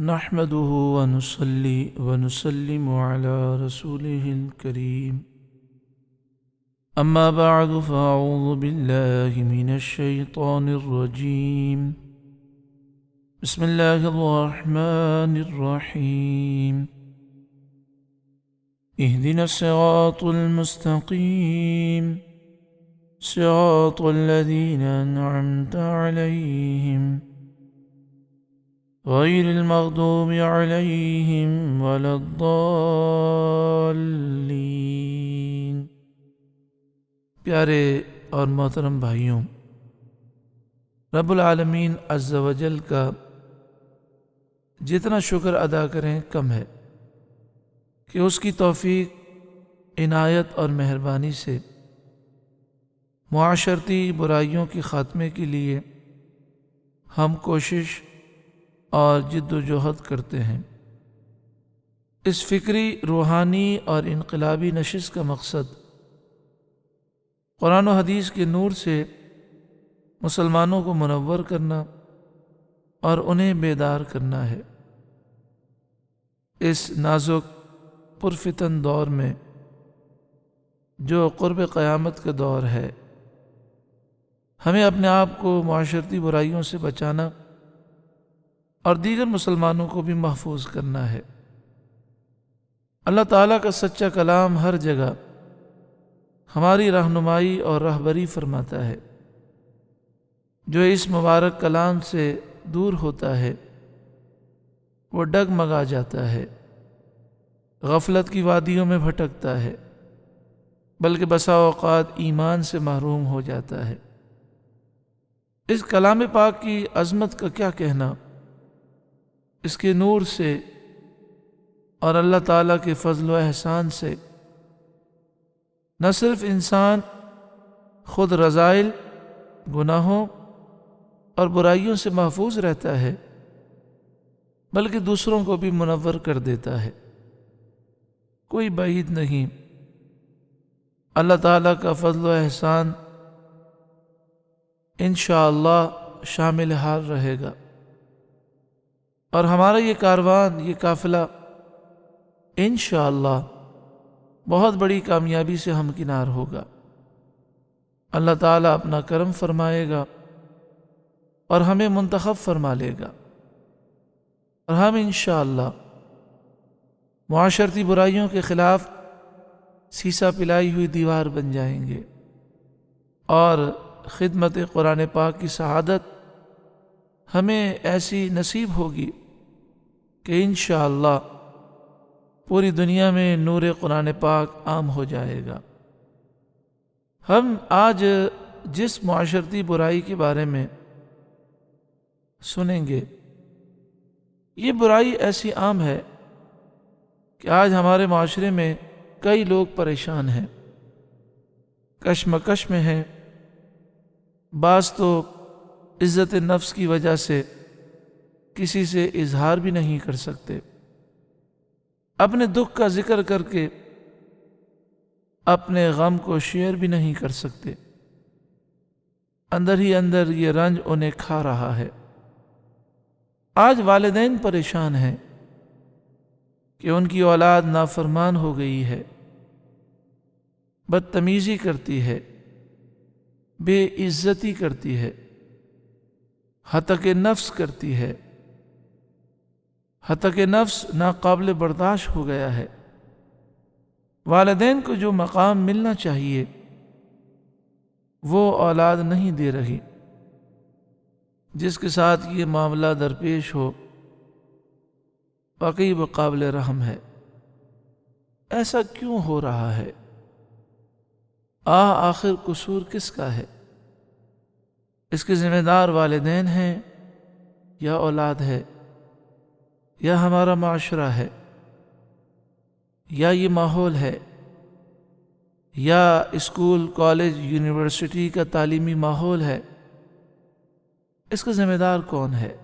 نحمده ونصلي ونسلم على رسوله الكريم أما بعد فأعوذ بالله من الشيطان الرجيم بسم الله الرحمن الرحيم اهدنا الصراط المستقيم صراط الذين أنعمت عليهم غير المغضوب عليهم ولا الضالين۔ پیارے اور محترم بھائیوں، رب العالمین عز و جل کا جتنا شکر ادا کریں کم ہے کہ اس کی توفیق، عنایت اور مہربانی سے معاشرتی برائیوں کے خاتمے کے لیے ہم کوشش اور جد و جہد کرتے ہیں۔ اس فکری، روحانی اور انقلابی نشست کا مقصد قرآن و حدیث کے نور سے مسلمانوں کو منور کرنا اور انہیں بیدار کرنا ہے۔ اس نازک پرفتن دور میں جو قرب قیامت کا دور ہے، ہمیں اپنے آپ کو معاشرتی برائیوں سے بچانا اور دیگر مسلمانوں کو بھی محفوظ کرنا ہے۔ اللہ تعالیٰ کا سچا کلام ہر جگہ ہماری رہنمائی اور رہبری فرماتا ہے۔ جو اس مبارک کلام سے دور ہوتا ہے وہ ڈگمگا جاتا ہے، غفلت کی وادیوں میں بھٹکتا ہے، بلکہ بسا اوقات ایمان سے محروم ہو جاتا ہے۔ اس کلام پاک کی عظمت کا کیا کہنا، اس کے نور سے اور اللہ تعالیٰ کے فضل و احسان سے نہ صرف انسان خود رذائل، گناہوں اور برائیوں سے محفوظ رہتا ہے، بلکہ دوسروں کو بھی منور کر دیتا ہے۔ کوئی بعید نہیں، اللہ تعالیٰ کا فضل و احسان انشاءاللہ شامل حال رہے گا، اور ہمارا یہ کاروان، یہ قافلہ انشاءاللہ بہت بڑی کامیابی سے ہمکنار ہوگا۔ اللہ تعالیٰ اپنا کرم فرمائے گا اور ہمیں منتخب فرما لے گا، اور ہم انشاءاللہ معاشرتی برائیوں کے خلاف سیسا پلائی ہوئی دیوار بن جائیں گے، اور خدمت قرآن پاک کی سعادت ہمیں ایسی نصیب ہوگی کہ انشاءاللہ پوری دنیا میں نور قرآن پاک عام ہو جائے گا۔ ہم آج جس معاشرتی برائی کے بارے میں سنیں گے، یہ برائی ایسی عام ہے کہ آج ہمارے معاشرے میں کئی لوگ پریشان ہیں، کشمکش میں ہیں۔ بعض تو عزت نفس کی وجہ سے کسی سے اظہار بھی نہیں کر سکتے، اپنے دکھ کا ذکر کر کے اپنے غم کو شیئر بھی نہیں کر سکتے۔ اندر ہی اندر یہ رنج انہیں کھا رہا ہے۔ آج والدین پریشان ہیں کہ ان کی اولاد نافرمان ہو گئی ہے، بدتمیزی کرتی ہے، بے عزتی کرتی ہے، ہتک نفس کرتی ہے۔ ہتک نفس ناقابل برداشت ہو گیا ہے۔ والدین کو جو مقام ملنا چاہیے وہ اولاد نہیں دے رہی۔ جس کے ساتھ یہ معاملہ درپیش ہو واقعی وہ قابل رحم ہے۔ ایسا کیوں ہو رہا ہے؟ آخر قصور کس کا ہے؟ اس کے ذمہ دار والدین ہیں یا اولاد ہے، یا ہمارا معاشرہ ہے، یا یہ ماحول ہے، یا اسکول، کالج، یونیورسٹی کا تعلیمی ماحول ہے؟ اس کا ذمہ دار کون ہے؟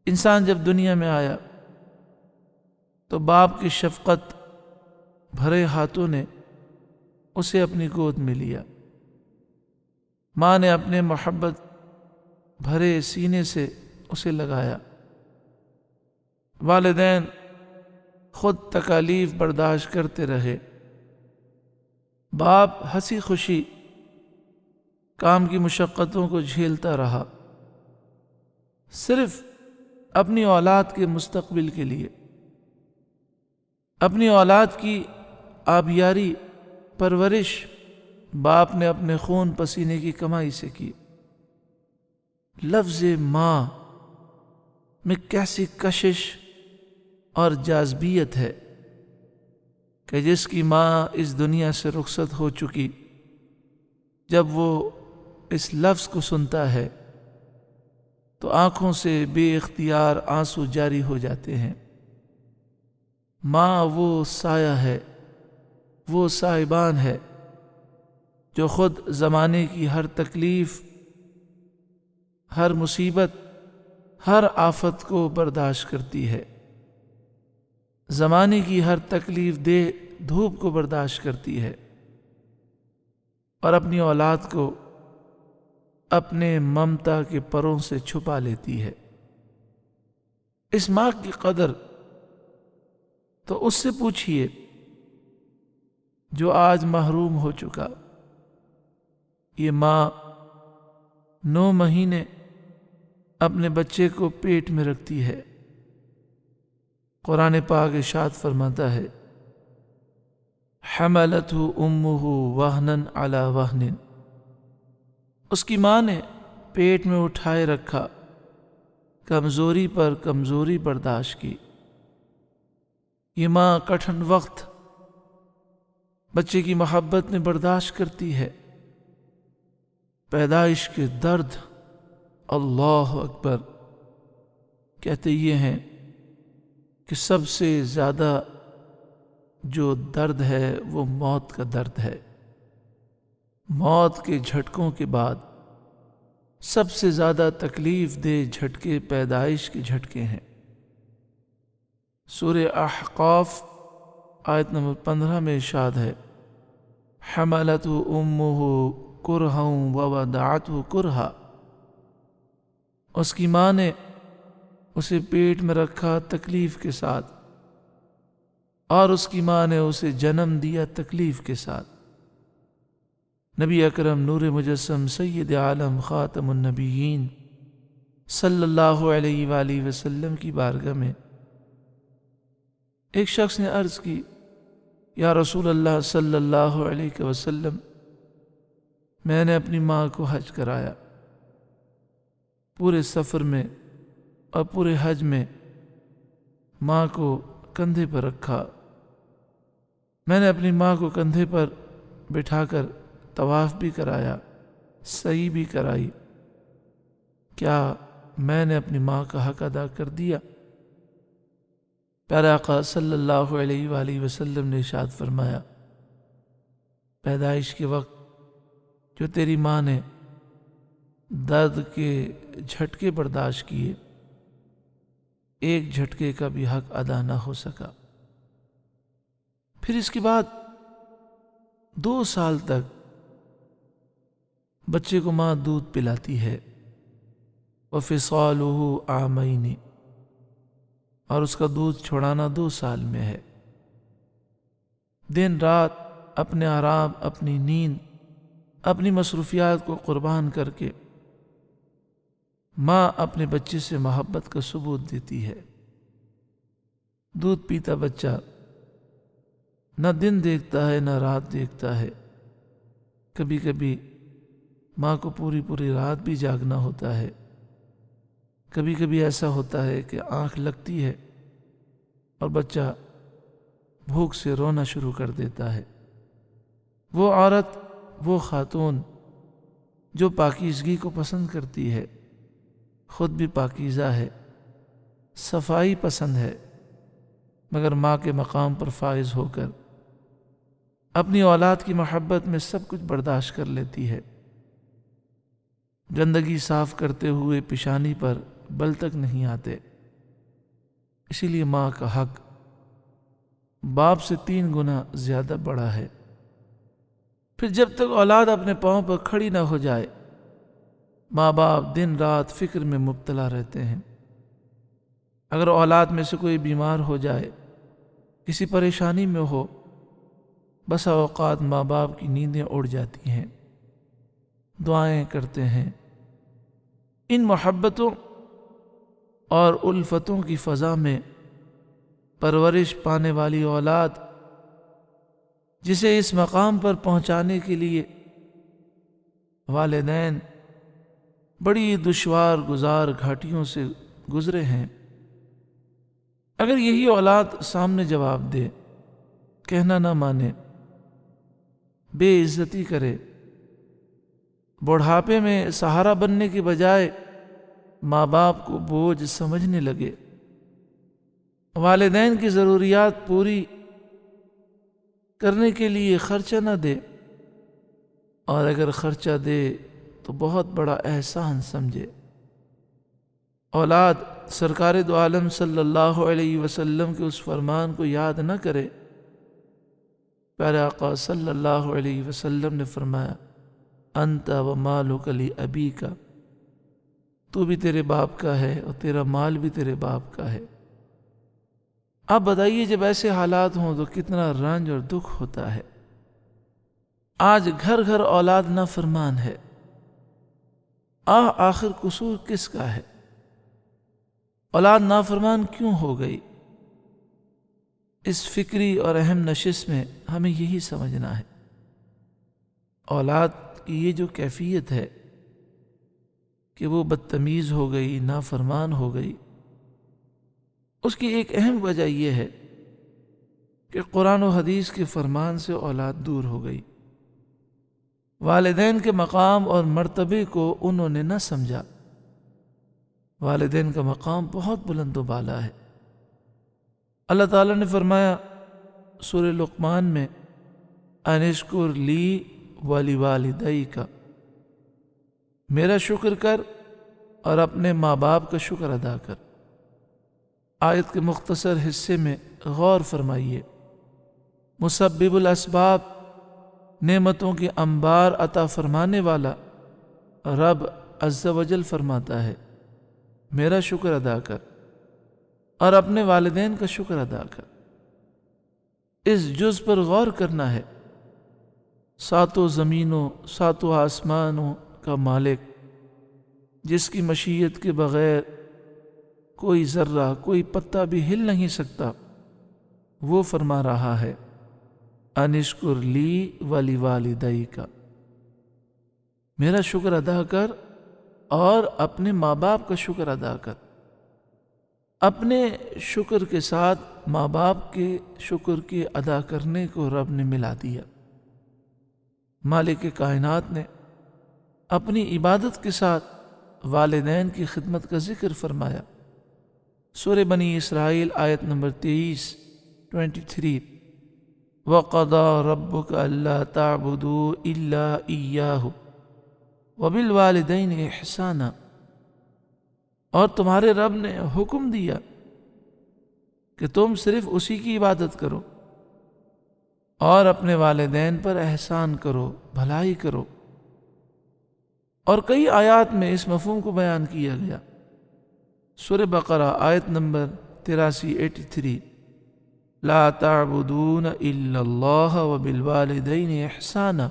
انسان جب دنیا میں آیا تو باپ کی شفقت بھرے ہاتھوں نے اسے اپنی گود میں لیا، ماں نے اپنے محبت بھرے سینے سے اسے لگایا، والدین خود تکالیف برداشت کرتے رہے، باپ ہنسی خوشی کام کی مشقتوں کو جھیلتا رہا، صرف اپنی اولاد کے مستقبل کے لیے، اپنی اولاد کی آبیاری پرورش باپ نے اپنے خون پسینے کی کمائی سے کی۔ لفظ ماں میں کیسی کشش اور جاذبیت ہے کہ جس کی ماں اس دنیا سے رخصت ہو چکی، جب وہ اس لفظ کو سنتا ہے تو آنکھوں سے بے اختیار آنسو جاری ہو جاتے ہیں۔ ماں وہ سایہ ہے، وہ سائبان ہے جو خود زمانے کی ہر تکلیف، ہر مصیبت، ہر آفت کو برداشت کرتی ہے، زمانے کی ہر تکلیف دہ دھوپ کو برداشت کرتی ہے اور اپنی اولاد کو اپنے ممتا کے پروں سے چھپا لیتی ہے۔ اس ماں کی قدر تو اس سے پوچھئے جو آج محروم ہو چکا۔ یہ ماں 9 مہینے اپنے بچے کو پیٹ میں رکھتی ہے۔ قرآن پاک ارشاد فرماتا ہے، حملتہ امہ وہنًا علی وہن، اس کی ماں نے پیٹ میں اٹھائے رکھا، کمزوری پر کمزوری برداشت کی۔ یہ ماں کٹھن وقت بچے کی محبت میں برداشت کرتی ہے، پیدائش کے درد، اللہ اکبر، کہتے یہ ہیں کہ سب سے زیادہ جو درد ہے وہ موت کا درد ہے۔ موت کے جھٹکوں کے بعد سب سے زیادہ تکلیف دہ جھٹکے پیدائش کے جھٹکے ہیں۔ سورہ احقاف آیت نمبر 15 میں ارشاد ہے، حملتہ امہ کرہا ووضعتہ کرہا، اس کی ماں نے اسے پیٹ میں رکھا تکلیف کے ساتھ، اور اس کی ماں نے اسے جنم دیا تکلیف کے ساتھ۔ نبی اکرم نور مجسم سید عالم خاتم النبیین صلی اللہ علیہ وآلہ وسلم کی بارگاہ میں ایک شخص نے عرض کی، یا رسول اللہ صلی اللہ علیہ وسلم، میں نے اپنی ماں کو حج کرایا، پورے سفر میں اور پورے حج میں ماں کو کندھے پر رکھا، میں نے اپنی ماں کو کندھے پر بٹھا کر طواف بھی کرایا، سعی بھی کرائی، کیا میں نے اپنی ماں کا حق ادا کر دیا؟ پیارے آقا صلی اللہ علیہ وآلہ وسلم نے ارشاد فرمایا، پیدائش کے وقت جو تیری ماں نے درد کے جھٹکے برداشت کیے، ایک جھٹکے کا بھی حق ادا نہ ہو سکا۔ پھر اس کے بعد 2 سال تک بچے کو ماں دودھ پلاتی ہے، وَفِصَالُهُ عَامَيْنِ، اور اس کا دودھ چھڑانا 2 سال میں ہے۔ دن رات اپنے آرام، اپنی نیند، اپنی مصروفیات کو قربان کر کے ماں اپنے بچے سے محبت کا ثبوت دیتی ہے۔ دودھ پیتا بچہ نہ دن دیکھتا ہے نہ رات دیکھتا ہے، کبھی کبھی ماں کو پوری رات بھی جاگنا ہوتا ہے، کبھی کبھی ایسا ہوتا ہے کہ آنکھ لگتی ہے اور بچہ بھوک سے رونا شروع کر دیتا ہے۔ وہ عورت، وہ خاتون جو پاکیزگی کو پسند کرتی ہے، خود بھی پاکیزہ ہے، صفائی پسند ہے، مگر ماں کے مقام پر فائز ہو کر اپنی اولاد کی محبت میں سب کچھ برداشت کر لیتی ہے۔ گندگی صاف کرتے ہوئے پیشانی پر بل تک نہیں آتے، اسی لیے ماں کا حق باپ سے 3 گنا زیادہ بڑا ہے۔ پھر جب تک اولاد اپنے پاؤں پر کھڑی نہ ہو جائے، ماں باپ دن رات فکر میں مبتلا رہتے ہیں۔ اگر اولاد میں سے کوئی بیمار ہو جائے، کسی پریشانی میں ہو، بسا اوقات ماں باپ کی نیندیں اڑ جاتی ہیں، دعائیں کرتے ہیں۔ ان محبتوں اور الفتوں کی فضا میں پرورش پانے والی اولاد، جسے اس مقام پر پہنچانے کے لیے والدین بڑی دشوار گزار گھاٹیوں سے گزرے ہیں، اگر یہی اولاد سامنے جواب دے، کہنا نہ مانے، بے عزتی کرے، بڑھاپے میں سہارا بننے کے بجائے ماں باپ کو بوجھ سمجھنے لگے، والدین کی ضروریات پوری کرنے کے لیے خرچہ نہ دے، اور اگر خرچہ دے تو بہت بڑا احسان سمجھے، اولاد سرکار دو عالم صلی اللہ علیہ وسلم کے اس فرمان کو یاد نہ کرے۔ پیارے آقا صلی اللہ علیہ وسلم نے فرمایا، انت و مالک لابیک، تو بھی تیرے باپ کا ہے اور تیرا مال بھی تیرے باپ کا ہے۔ آپ بتائیے جب ایسے حالات ہوں تو کتنا رنج اور دکھ ہوتا ہے۔ آج گھر گھر اولاد نافرمان ہے، آخر قصور کس کا ہے؟ اولاد نافرمان کیوں ہو گئی؟ اس فکری اور اہم نشست میں ہمیں یہی سمجھنا ہے، اولاد کی یہ جو کیفیت ہے کہ وہ بدتمیز ہو گئی، نافرمان ہو گئی، اس کی ایک اہم وجہ یہ ہے کہ قرآن و حدیث کے فرمان سے اولاد دور ہو گئی، والدین کے مقام اور مرتبے کو انہوں نے نہ سمجھا۔ والدین کا مقام بہت بلند و بالا ہے۔ اللہ تعالیٰ نے فرمایا سورہ لقمان میں، انشکر لی ولوالدیک، میرا شکر کر اور اپنے ماں باپ کا شکر ادا کر۔ آیت کے مختصر حصے میں غور فرمائیے، مسبب الاسباب، نعمتوں کے انبار عطا فرمانے والا رب عز و جل فرماتا ہے، میرا شکر ادا کر اور اپنے والدین کا شکر ادا کر۔ اس جز پر غور کرنا ہے، ساتوں زمینوں، ساتوں آسمانوں کا مالک، جس کی مشیت کے بغیر کوئی ذرہ، کوئی پتا بھی ہل نہیں سکتا، وہ فرما رہا ہے، انشکر لی ولوالدیک، میرا شکر ادا کر اور اپنے ماں باپ کا شکر ادا کر۔ اپنے شکر کے ساتھ ماں باپ کے شکر کے ادا کرنے کو رب نے ملا دیا۔ مالک کائنات نے اپنی عبادت کے ساتھ والدین کی خدمت کا ذکر فرمایا۔ سورہ بنی اسرائیل آیت نمبر 23 وَقَضَىٰ رَبُّكَ أَلَّا تَعْبُدُوا إِلَّا إِيَّاهُ وَبِالْوَالِدَيْنِ إِحْسَانًا، اور تمہارے رب نے حکم دیا کہ تم صرف اسی کی عبادت کرو اور اپنے والدین پر احسان کرو، بھلائی کرو۔ اور کئی آیات میں اس مفہوم کو بیان کیا گیا۔ سورہ بقرہ آیت نمبر 83 لا تعبدون الا اللہ وبالوالدین احسانا،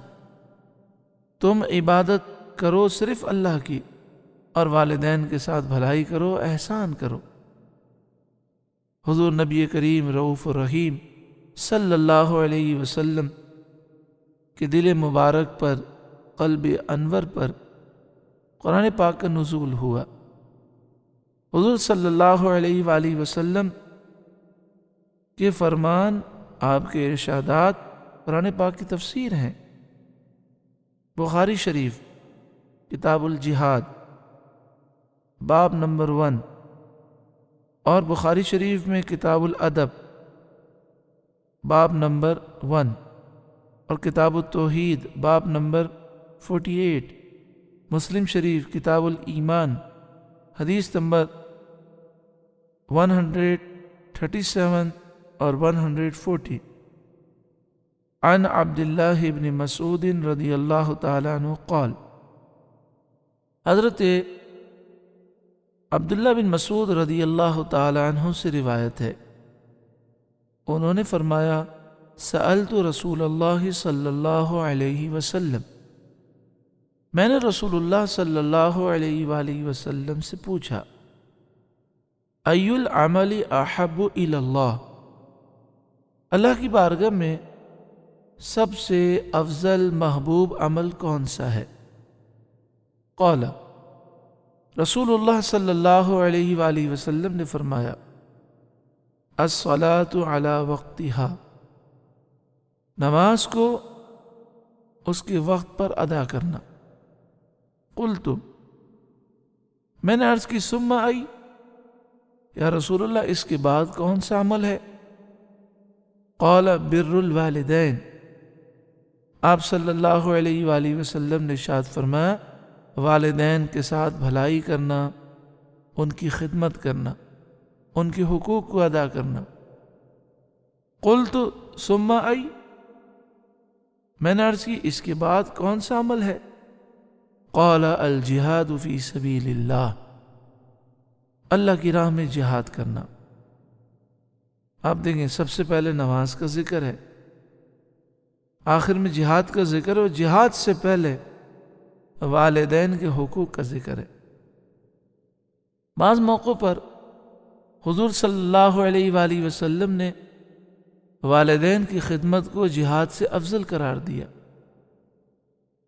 تم عبادت کرو صرف اللہ کی اور والدین کے ساتھ بھلائی کرو، احسان کرو۔ حضور نبی کریم رؤوف الرحیم صلی اللہ علیہ وسلم کے دل مبارک پر، قلب انور پر قرآن پاک کا نزول ہوا۔ حضور صلی اللہ علیہ وآلہ وسلم کے فرمان، آپ کے ارشادات قرآن پاک کی تفسیر ہیں۔ بخاری شریف کتاب الجہاد باب نمبر 1، اور بخاری شریف میں کتاب الادب باب نمبر 1، اور کتاب التوحید باب نمبر 48، مسلم شریف کتاب الایمان حدیث نمبر 137 اور 140۔ عن عبداللہ بن مسعود رضی اللہ تعالیٰ عنہ قال، حضرت عبداللہ بن مسعود رضی اللہ تعالی عنہ سے روایت ہے، انہوں نے فرمایا سألت رسول اللہ صلی اللہ علیہ وسلم، میں نے رسول اللہ صلی اللہ علیہ وآلہ وسلم سے پوچھا ای العمل احب الی اللہ، اللہ کی بارگاہ میں سب سے افضل محبوب عمل کون سا ہے؟ قال، رسول اللہ صلی اللہ علیہ وآلہ وسلم نے فرمایا الصلاۃ علی وقتہا، نماز کو اس کے وقت پر ادا کرنا۔ قلت، میں نے عرض کی ثم ای، یا رسول اللہ اس کے بعد کون سا عمل ہے؟ قال بر الوالدین، آپ صلی اللہ علیہ وآلہ وسلم نے ارشاد فرمایا والدین کے ساتھ بھلائی کرنا، ان کی خدمت کرنا، ان کے حقوق کو ادا کرنا۔ قلت ثم ای، میں نے عرض کی اس کے بعد کون سا عمل ہے؟ قال الجہاد فی سبیل اللہ، اللہ کی راہ میں جہاد کرنا۔ آپ دیکھیں سب سے پہلے نماز کا ذکر ہے، آخر میں جہاد کا ذکر ہے، اور جہاد سے پہلے والدین کے حقوق کا ذکر ہے۔ بعض موقعوں پر حضور صلی اللہ علیہ وآلہ وسلم نے والدین کی خدمت کو جہاد سے افضل قرار دیا۔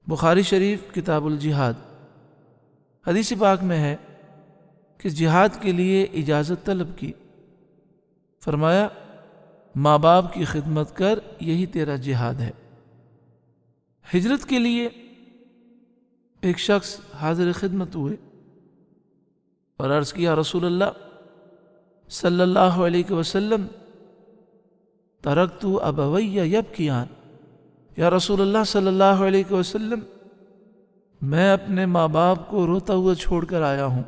بخاری شریف کتاب الجہاد، حدیث پاک میں ہے کہ جہاد کے لیے اجازت طلب کی، فرمایا ماں باپ کی خدمت کر، یہی تیرا جہاد ہے۔ ہجرت کے لیے ایک شخص حاضر خدمت ہوئے اور عرض کیا رسول اللہ صلی اللہ علیہ وسلم ترکت ابوی یبکیان، یا رسول اللہ صلی اللہ علیہ وسلم میں اپنے ماں باپ کو روتا ہوا چھوڑ کر آیا ہوں۔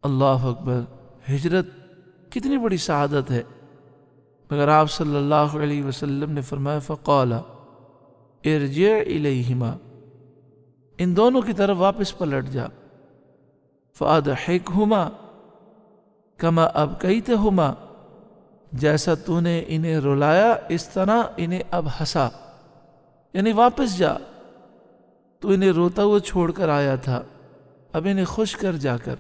اللہ اکبر، ہجرت کتنی بڑی سعادت ہے، مگر آپ صلی اللہ علیہ وسلم نے فرمایا فقال ارجع الیہما، ان دونوں کی طرف واپس پلٹ جا، فاضحکہما کما ابکیتہما، جیسا تو نے انہیں رلایا اس طرح انہیں اب ہنسا، یعنی واپس جا، تو انہیں روتا ہوا چھوڑ کر آیا تھا، اب انہیں خوش کر جا کر۔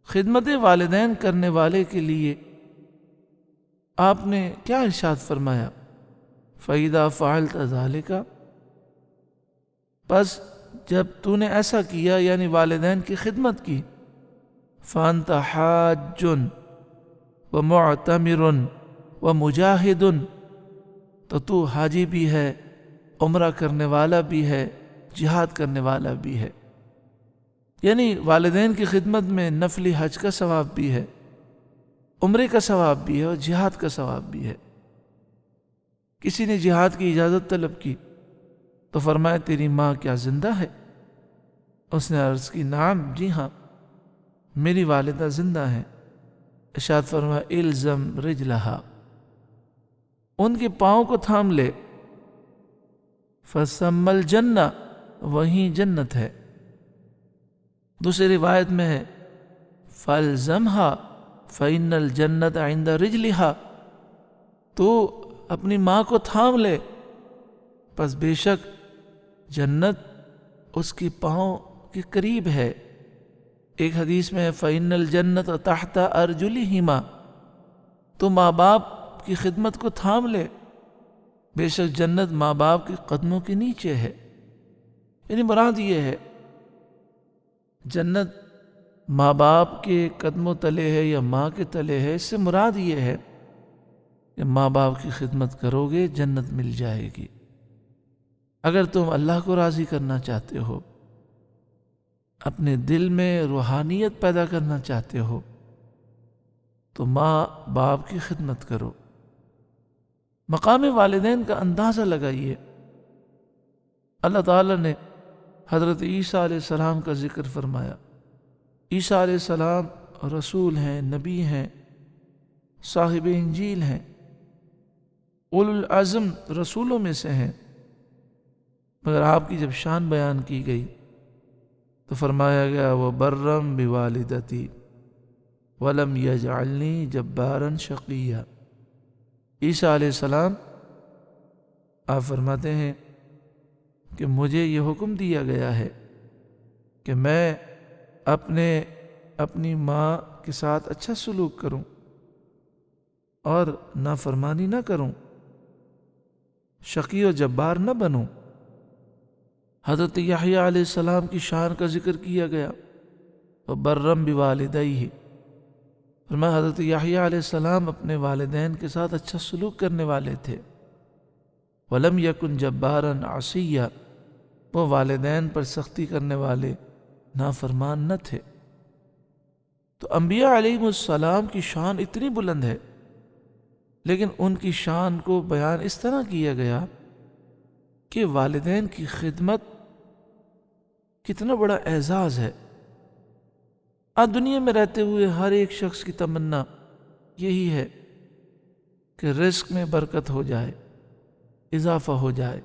خدمت والدین کرنے والے کے لیے آپ نے کیا ارشاد فرمایا؟ فَإِذَا فَعَلْتَ ذَلِكَ، پس جب تو نے ایسا کیا یعنی والدین کی خدمت کی، فَأَنْتَ حَاجٌ وَمُعْتَمِرٌ وَمُجَاهِدٌ، تو حاجی بھی ہے، عمرہ کرنے والا بھی ہے، جہاد کرنے والا بھی ہے۔ یعنی والدین کی خدمت میں نفلی حج کا ثواب بھی ہے، عمرے کا ثواب بھی ہے، اور جہاد کا ثواب بھی ہے۔ کسی نے جہاد کی اجازت طلب کی تو فرمایا تیری ماں کیا زندہ ہے؟ اس نے عرض کی نعم، جی ہاں میری والدہ زندہ ہیں۔ ارشاد فرمایا الزم رجلہا، ان کے پاؤں کو تھام لے، فثم الجنہ، وہیں جنت ہے۔ دوسری روایت میں ہے فَالْزَمْهَا فَإِنَّ الْجَنَّةَ عِنْدَ رِجْلِهَا، تو اپنی ماں کو تھام لے، پس بے شک جنت اس کے پاؤں کے قریب ہے۔ ایک حدیث میں ہے فَإِنَّ الْجَنَّةَ تَحْتَ أَرْجُلِهِمَا، تو ماں باپ کی خدمت کو تھام لے، بے شک جنت ماں باپ کے قدموں کے نیچے ہے۔ یعنی مراد یہ ہے جنت ماں باپ کے قدموں تلے ہے یا ماں کے تلے ہے، اس سے مراد یہ ہے کہ ماں باپ کی خدمت کرو گے جنت مل جائے گی۔ اگر تم اللہ کو راضی کرنا چاہتے ہو، اپنے دل میں روحانیت پیدا کرنا چاہتے ہو، تو ماں باپ کی خدمت کرو۔ مقام والدین کا اندازہ لگائیے۔ اللہ تعالیٰ نے حضرت عیسیٰ علیہ السلام کا ذکر فرمایا۔ عیسیٰ علیہ السلام رسول ہیں، نبی ہیں، صاحب انجیل ہیں، اولو العزم رسولوں میں سے ہیں، مگر آپ کی جب شان بیان کی گئی تو فرمایا گیا وہ برم بوالدتی ولم یجعلنی جبارا شقیا۔ عیسیٰ علیہ السلام آپ فرماتے ہیں کہ مجھے یہ حکم دیا گیا ہے کہ میں اپنی ماں کے ساتھ اچھا سلوک کروں اور نافرمانی نہ کروں، شقی و جبار نہ بنوں۔ حضرت یحییٰ علیہ السلام کی شان کا ذکر کیا گیا، وبرم بوالدیہ، فرمایا حضرت یحییٰ علیہ السلام اپنے والدین کے ساتھ اچھا سلوک کرنے والے تھے۔ ولم یکن جبارا عصیا، وہ والدین پر سختی کرنے والے نافرمان نہ تھے۔ تو انبیاء علیہ السلام کی شان اتنی بلند ہے، لیکن ان کی شان کو بیان اس طرح کیا گیا کہ والدین کی خدمت کتنا بڑا اعزاز ہے۔ آج دنیا میں رہتے ہوئے ہر ایک شخص کی تمنا یہی ہے کہ رزق میں برکت ہو جائے، اضافہ ہو جائے،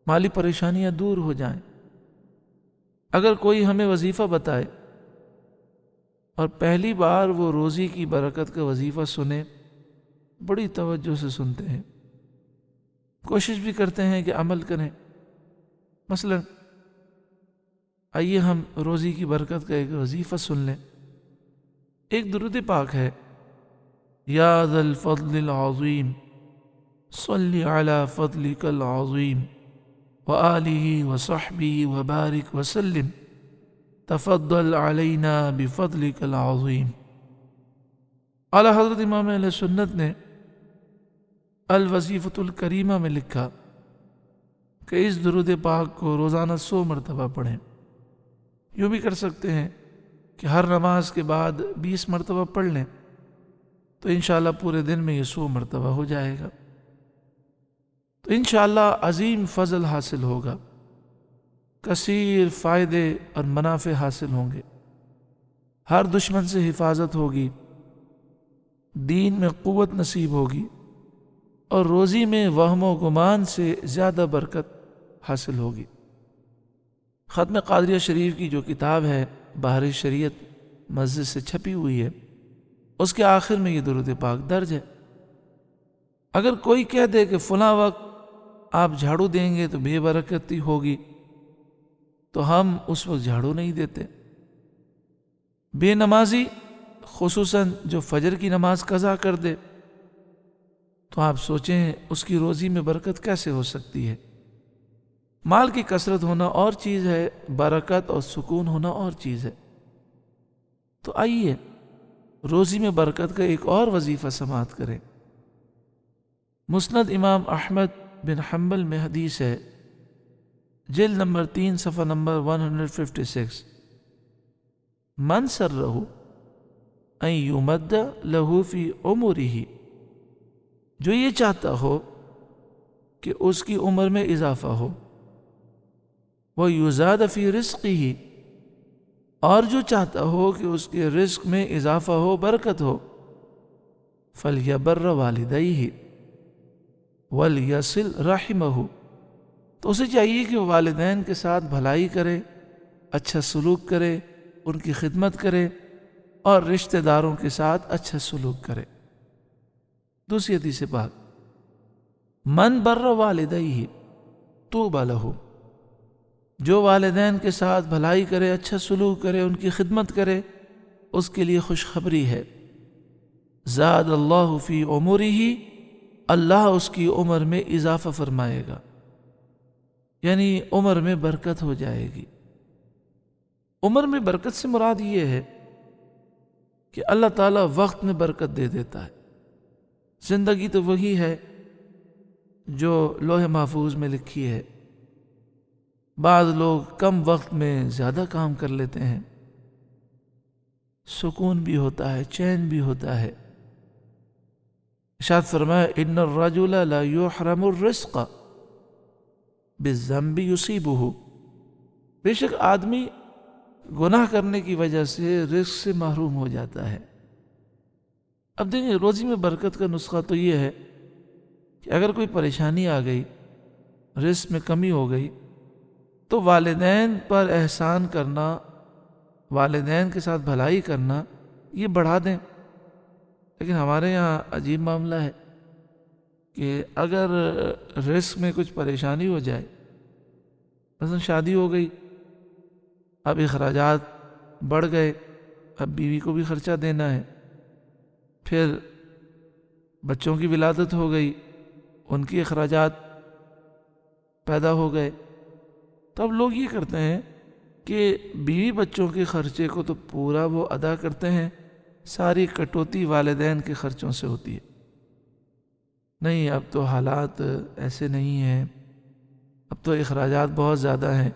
مالی پریشانیاں دور ہو جائیں۔ اگر کوئی ہمیں وظیفہ بتائے اور پہلی بار وہ روزی کی برکت کا وظیفہ سنے، بڑی توجہ سے سنتے ہیں، کوشش بھی کرتے ہیں کہ عمل کریں۔ مثلا آئیے ہم روزی کی برکت کا ایک وظیفہ سن لیں۔ ایک درود پاک ہے، یا ذا الفضل العظیم صلی علی فضلک العظیم وآلہ وصحبہ وبارک وسلم تفضل علینا بفضلک العظیم۔ اعلی حضرت امام اہل سنت نے الوظیفۃ الکریمہ میں لکھا کہ اس درود پاک کو روزانہ 100 مرتبہ پڑھیں۔ یوں بھی کر سکتے ہیں کہ ہر نماز کے بعد 20 مرتبہ پڑھ لیں، تو انشاءاللہ پورے دن میں یہ 100 مرتبہ ہو جائے گا، تو انشاءاللہ عظیم فضل حاصل ہوگا، کثیر فائدے اور منافع حاصل ہوں گے، ہر دشمن سے حفاظت ہوگی، دین میں قوت نصیب ہوگی، اور روزی میں وہم و گمان سے زیادہ برکت حاصل ہوگی۔ ختم قادریہ شریف کی جو کتاب ہے بحر شریعت مسجد سے چھپی ہوئی ہے، اس کے آخر میں یہ درود پاک درج ہے۔ اگر کوئی کہہ دے کہ فلاں وقت آپ جھاڑو دیں گے تو بے برکتی ہوگی، تو ہم اس وقت جھاڑو نہیں دیتے۔ بے نمازی خصوصاً جو فجر کی نماز قضا کر دے، تو آپ سوچیں اس کی روزی میں برکت کیسے ہو سکتی ہے۔ مال کی کثرت ہونا اور چیز ہے، برکت اور سکون ہونا اور چیز ہے۔ تو آئیے روزی میں برکت کا ایک اور وظیفہ سماعت کریں۔ مسند امام احمد بن حنبل میں حدیث ہے، جلد نمبر 3 صفحہ نمبر 156، من سرہ ان یمد لہ فی عمرہ، جو یہ چاہتا ہو کہ اس کی عمر میں اضافہ ہو، وَيُزَادَ فِي رِزْقِهِ، اور جو چاہتا ہو کہ اس کے رزق میں اضافہ ہو، برکت ہو، فَلْيَبَرَّ وَالِدَيْهِ وَلْيَصِلْ رَحِمَهُ، تو اسے چاہیے کہ وہ والدین کے ساتھ بھلائی کرے، اچھا سلوک کرے، ان کی خدمت کرے، اور رشتہ داروں کے ساتھ اچھا سلوک کرے۔ دوسری حدیث پاک، من بر والدیہ طوبی لہ، جو والدین کے ساتھ بھلائی کرے، اچھا سلوک کرے، ان کی خدمت کرے، اس کے لیے خوشخبری ہے، زاد اللہ فی عمرہ، اللہ اس کی عمر میں اضافہ فرمائے گا، یعنی عمر میں برکت ہو جائے گی۔ عمر میں برکت سے مراد یہ ہے کہ اللہ تعالیٰ وقت میں برکت دے دیتا ہے۔ زندگی تو وہی ہے جو لوح محفوظ میں لکھی ہے، بعض لوگ کم وقت میں زیادہ کام کر لیتے ہیں، سکون بھی ہوتا ہے، چین بھی ہوتا ہے۔ ارشاد فرمایا، ان الرجل لا یحرم الرزق بالذنب یصیبہ، بے شک آدمی گناہ کرنے کی وجہ سے رزق سے محروم ہو جاتا ہے۔ اب دیکھیں، روزی میں برکت کا نسخہ تو یہ ہے کہ اگر کوئی پریشانی آ گئی، رزق میں کمی ہو گئی، تو والدین پر احسان کرنا، والدین کے ساتھ بھلائی کرنا، یہ بڑھا دیں۔ لیکن ہمارے یہاں عجیب معاملہ ہے کہ اگر رزق میں کچھ پریشانی ہو جائے، مثلا شادی ہو گئی، اب اخراجات بڑھ گئے، اب بیوی کو بھی خرچہ دینا ہے، پھر بچوں کی ولادت ہو گئی، ان کی اخراجات پیدا ہو گئے، تو اب لوگ یہ کرتے ہیں کہ بیوی بچوں کے خرچے کو تو پورا وہ ادا کرتے ہیں، ساری کٹوتی والدین کے خرچوں سے ہوتی ہے۔ نہیں، اب تو حالات ایسے نہیں ہیں، اب تو اخراجات بہت زیادہ ہیں،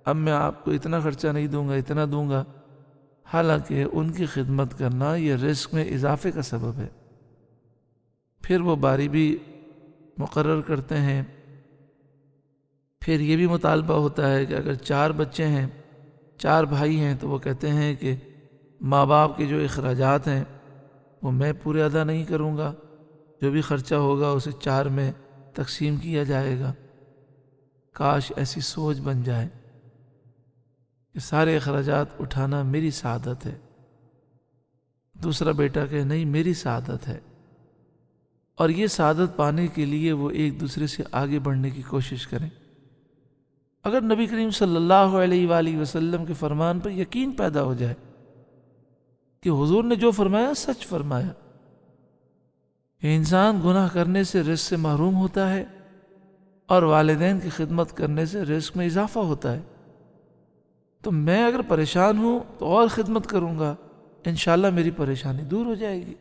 اب میں آپ کو اتنا خرچہ نہیں دوں گا، اتنا دوں گا، حالانکہ ان کی خدمت کرنا یہ رزق میں اضافے کا سبب ہے۔ پھر وہ باری بھی مقرر کرتے ہیں، پھر یہ بھی مطالبہ ہوتا ہے کہ اگر 4 بچے ہیں، 4 بھائی ہیں، تو وہ کہتے ہیں کہ ماں باپ کے جو اخراجات ہیں وہ میں پورے ادا نہیں کروں گا، جو بھی خرچہ ہوگا اسے 4 میں تقسیم کیا جائے گا۔ کاش ایسی سوچ بن جائے کہ سارے اخراجات اٹھانا میری سعادت ہے، دوسرا بیٹا کہ نہیں میری سعادت ہے، اور یہ سعادت پانے کے لیے وہ ایک دوسرے سے آگے بڑھنے کی کوشش کریں۔ اگر نبی کریم صلی اللہ علیہ وآلہ وسلم کے فرمان پر یقین پیدا ہو جائے کہ حضور نے جو فرمایا سچ فرمایا، کہ انسان گناہ کرنے سے رزق سے محروم ہوتا ہے اور والدین کی خدمت کرنے سے رزق میں اضافہ ہوتا ہے، تو میں اگر پریشان ہوں تو اور خدمت کروں گا، انشاءاللہ میری پریشانی دور ہو جائے گی۔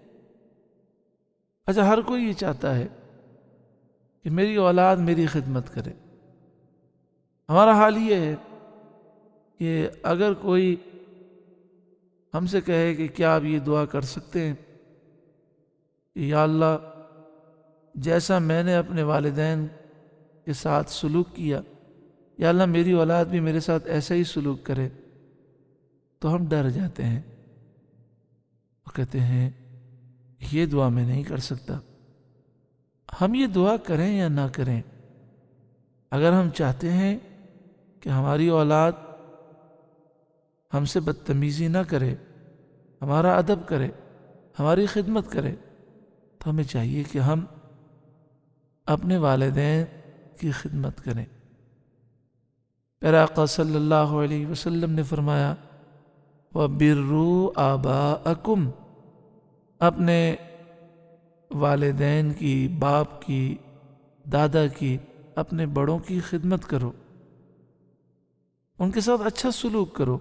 اچھا، ہر کوئی یہ چاہتا ہے کہ میری اولاد میری خدمت کرے۔ ہمارا حال یہ ہے کہ اگر کوئی ہم سے کہے کہ کیا آپ یہ دعا کر سکتے ہیں کہ یا اللہ جیسا میں نے اپنے والدین کے ساتھ سلوک کیا، یا اللہ میری اولاد بھی میرے ساتھ ایسا ہی سلوک کرے، تو ہم ڈر جاتے ہیں اور کہتے ہیں یہ دعا میں نہیں کر سکتا۔ ہم یہ دعا کریں یا نہ کریں، اگر ہم چاہتے ہیں کہ ہماری اولاد ہم سے بدتمیزی نہ کرے، ہمارا ادب کرے، ہماری خدمت کرے، تو ہمیں چاہیے کہ ہم اپنے والدین کی خدمت کریں۔ پیارے آقا صلی اللہ علیہ وسلم نے فرمایا وَبِرُّوا آبَاءَكُمْ، اپنے والدین کی، باپ کی، دادا کی، اپنے بڑوں کی خدمت کرو، ان کے ساتھ اچھا سلوک کرو۔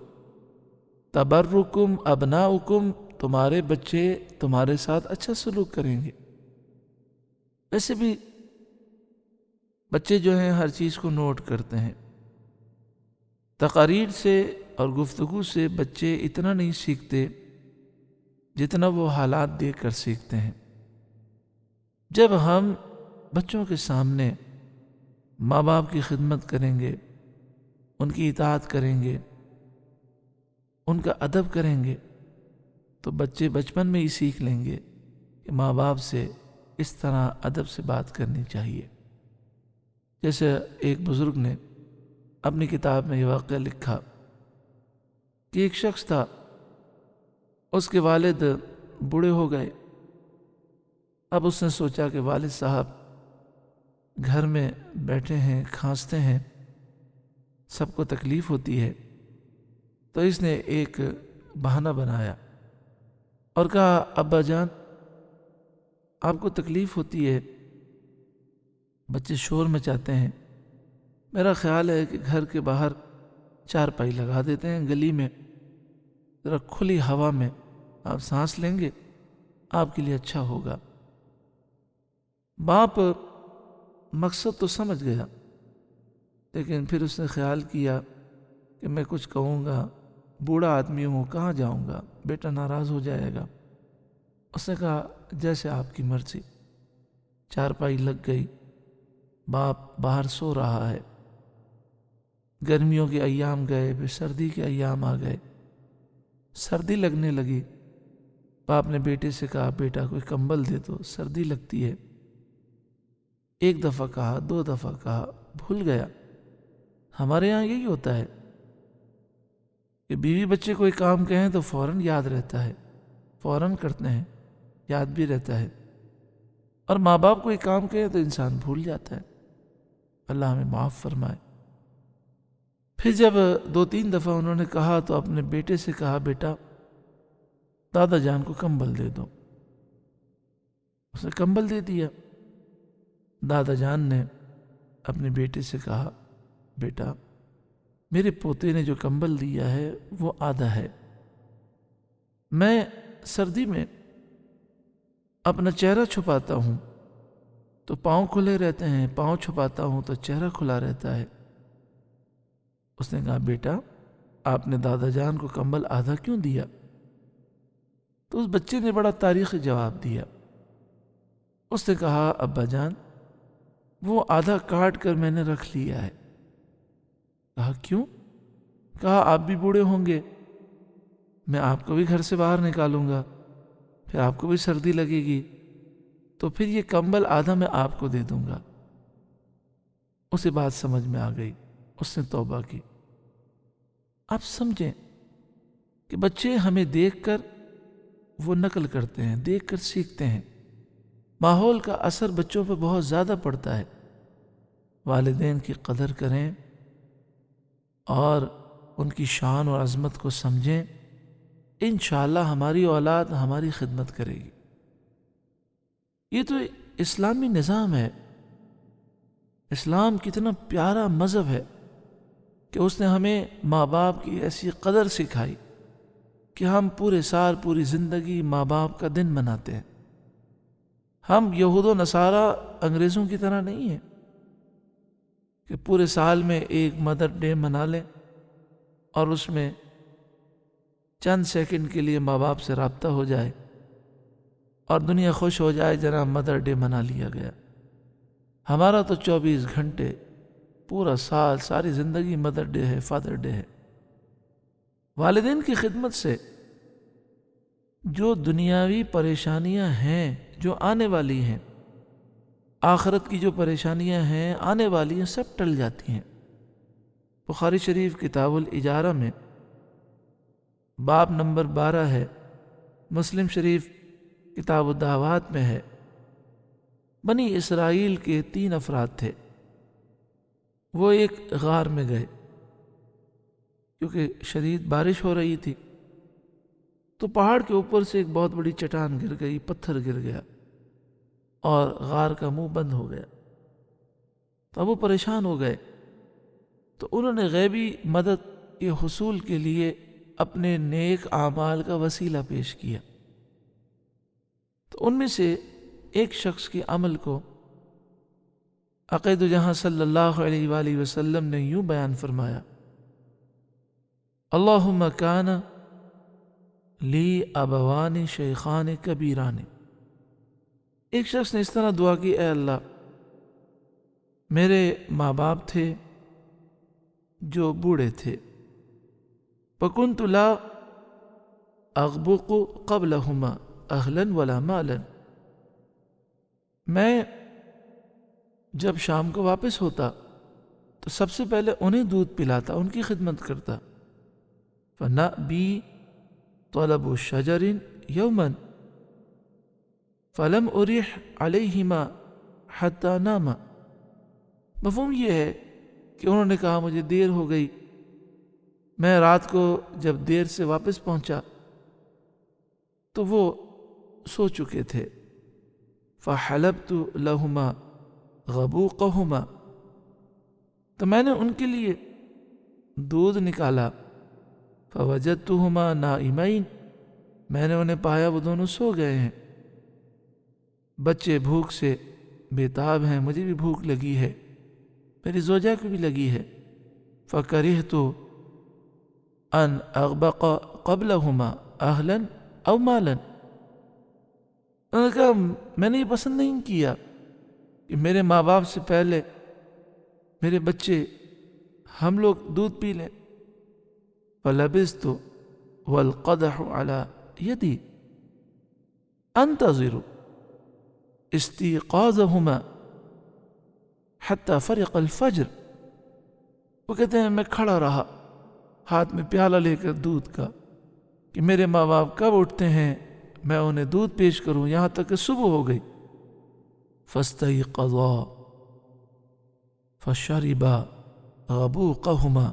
تبرکم ابناؤکم، تمہارے بچے تمہارے ساتھ اچھا سلوک کریں گے۔ ویسے بھی بچے جو ہیں ہر چیز کو نوٹ کرتے ہیں، تقاریر سے اور گفتگو سے بچے اتنا نہیں سیکھتے جتنا وہ حالات دیکھ کر سیکھتے ہیں۔ جب ہم بچوں کے سامنے ماں باپ کی خدمت کریں گے، ان کی اطاعت کریں گے، ان کا ادب کریں گے، تو بچے بچپن میں ہی سیکھ لیں گے کہ ماں باپ سے اس طرح ادب سے بات کرنی چاہیے۔ جیسے ایک بزرگ نے اپنی کتاب میں یہ واقعہ لکھا کہ ایک شخص تھا، اس کے والد بوڑھے ہو گئے۔ اب اس نے سوچا کہ والد صاحب گھر میں بیٹھے ہیں، کھانستے ہیں، سب کو تکلیف ہوتی ہے، تو اس نے ایک بہانہ بنایا اور کہا ابا جان آپ کو تکلیف ہوتی ہے، بچے شور مچاتے ہیں، میرا خیال ہے کہ گھر کے باہر چارپائی لگا دیتے ہیں، گلی میں ذرا کھلی ہوا میں آپ سانس لیں گے، آپ کے لیے اچھا ہوگا۔ باپ مقصد تو سمجھ گیا، لیکن پھر اس نے خیال کیا کہ میں کچھ کہوں گا، بوڑھا آدمی ہوں، کہاں جاؤں گا، بیٹا ناراض ہو جائے گا۔ اس نے کہا جیسے آپ کی مرضی۔ چارپائی لگ گئی، باپ باہر سو رہا ہے۔ گرمیوں کے ایام گئے، پھر سردی کے ایام آ گئے، سردی لگنے لگی۔ باپ نے بیٹے سے کہا بیٹا کوئی کمبل دے دو، سردی لگتی ہے۔ ایک دفعہ کہا، 2 دفعہ کہا، بھول گیا۔ ہمارے یہاں یہی ہوتا ہے کہ بیوی بچے کوئی کام کہیں تو فوراً یاد رہتا ہے، فوراً کرتے ہیں، یاد بھی رہتا ہے، اور ماں باپ کوئی کام کہیں تو انسان بھول جاتا ہے۔ اللہ ہمیں معاف فرمائے۔ پھر جب 2-3 دفعہ انہوں نے کہا تو اپنے بیٹے سے کہا، بیٹا دادا جان کو کمبل دے دو۔ اس نے کمبل دے دیا۔ دادا جان نے اپنے بیٹے سے کہا، بیٹا میرے پوتے نے جو کمبل دیا ہے وہ آدھا ہے، میں سردی میں اپنا چہرہ چھپاتا ہوں تو پاؤں کھلے رہتے ہیں، پاؤں چھپاتا ہوں تو چہرہ کھلا رہتا ہے۔ اس نے کہا، بیٹا آپ نے دادا جان کو کمبل آدھا کیوں دیا؟ تو اس بچے نے بڑا تاریخی جواب دیا۔ اس نے کہا، ابا جان وہ آدھا کاٹ کر میں نے رکھ لیا ہے۔ کہا، کیوں؟ کہا، آپ بھی بوڑھے ہوں گے، میں آپ کو بھی گھر سے باہر نکالوں گا، پھر آپ کو بھی سردی لگے گی، تو پھر یہ کمبل آدھا میں آپ کو دے دوں گا۔ اسے بات سمجھ میں آ گئی، اس نے توبہ کی۔ آپ سمجھیں کہ بچے ہمیں دیکھ کر وہ نقل کرتے ہیں، دیکھ کر سیکھتے ہیں۔ ماحول کا اثر بچوں پہ بہت زیادہ پڑتا ہے۔ والدین کی قدر کریں اور ان کی شان اور عظمت کو سمجھیں، انشاءاللہ ہماری اولاد ہماری خدمت کرے گی۔ یہ تو اسلامی نظام ہے۔ اسلام کتنا پیارا مذہب ہے کہ اس نے ہمیں ماں باپ کی ایسی قدر سکھائی کہ ہم پورے سال پوری زندگی ماں باپ کا دن مناتے ہیں۔ ہم یہود و نصارہ انگریزوں کی طرح نہیں ہیں کہ پورے سال میں ایک مدر ڈے منا لیں اور اس میں چند سیکنڈ کے لیے ماں باپ سے رابطہ ہو جائے اور دنیا خوش ہو جائے، جناب مدر ڈے منا لیا گیا۔ ہمارا تو 24 گھنٹے پورا سال ساری زندگی مدر ڈے ہے، فادر ڈے ہے۔ والدین کی خدمت سے جو دنیاوی پریشانیاں ہیں جو آنے والی ہیں، آخرت کی جو پریشانیاں ہیں آنے والی ہیں، سب ٹل جاتی ہیں۔ بخاری شریف کتاب الاجارہ میں باب نمبر 12 ہے، مسلم شریف کتاب الدعوات میں ہے۔ بنی اسرائیل کے 3 افراد تھے، وہ ایک غار میں گئے کیونکہ شدید بارش ہو رہی تھی، تو پہاڑ کے اوپر سے ایک بہت بڑی چٹان گر گئی، پتھر گر گیا اور غار کا منہ بند ہو گیا۔ تو وہ پریشان ہو گئے، تو انہوں نے غیبی مدد کے حصول کے لیے اپنے نیک اعمال کا وسیلہ پیش کیا۔ تو ان میں سے ایک شخص کے عمل کو عقید جہاں صلی اللہ علیہ وآلہ وسلم نے یوں بیان فرمایا، اللہم کان لی ابوان شیخان کبیران۔ ایک شخص نے اس طرح دعا کی، اے اللہ میرے ماں باپ تھے جو بوڑھے تھے، فکنت لا اغبق قبلہما اہلا ولا مالا، میں جب شام کو واپس ہوتا تو سب سے پہلے انہیں دودھ پلاتا، ان کی خدمت کرتا۔ فنأبی طلب شجر یوما فلم اریح علیہما حتی ناما۔ مفہوم یہ ہے کہ انہوں نے کہا مجھے دیر ہو گئی، میں رات کو جب دیر سے واپس پہنچا تو وہ سو چکے تھے، فحلبت لہما غبوقہما، تو میں نے ان کے لیے دودھ نکالا، فوجدتہما نائمین، میں نے انہیں پایا وہ دونوں سو گئے ہیں۔ بچے بھوک سے بےتاب ہیں، مجھے بھی بھوک لگی ہے، میری زوجہ کو بھی لگی ہے، فکرہت ان اغبق قبلہما اہلا او مالا، انہوں نے کہا میں نے یہ پسند نہیں کیا کہ میرے ماں باپ سے پہلے میرے بچے ہم لوگ دودھ پی لیں۔ فلبثت والقدح على یدی انتظر استيقاظهما حتى فرق الفجر، وہ کہتے ہیں میں کھڑا رہا ہاتھ میں پیالہ لے کر دودھ کا کہ میرے ماں باپ کب اٹھتے ہیں میں انہیں دودھ پیش کروں، یہاں تک کہ صبح ہو گئی۔ فاستيقظا فشربا غبوقهما،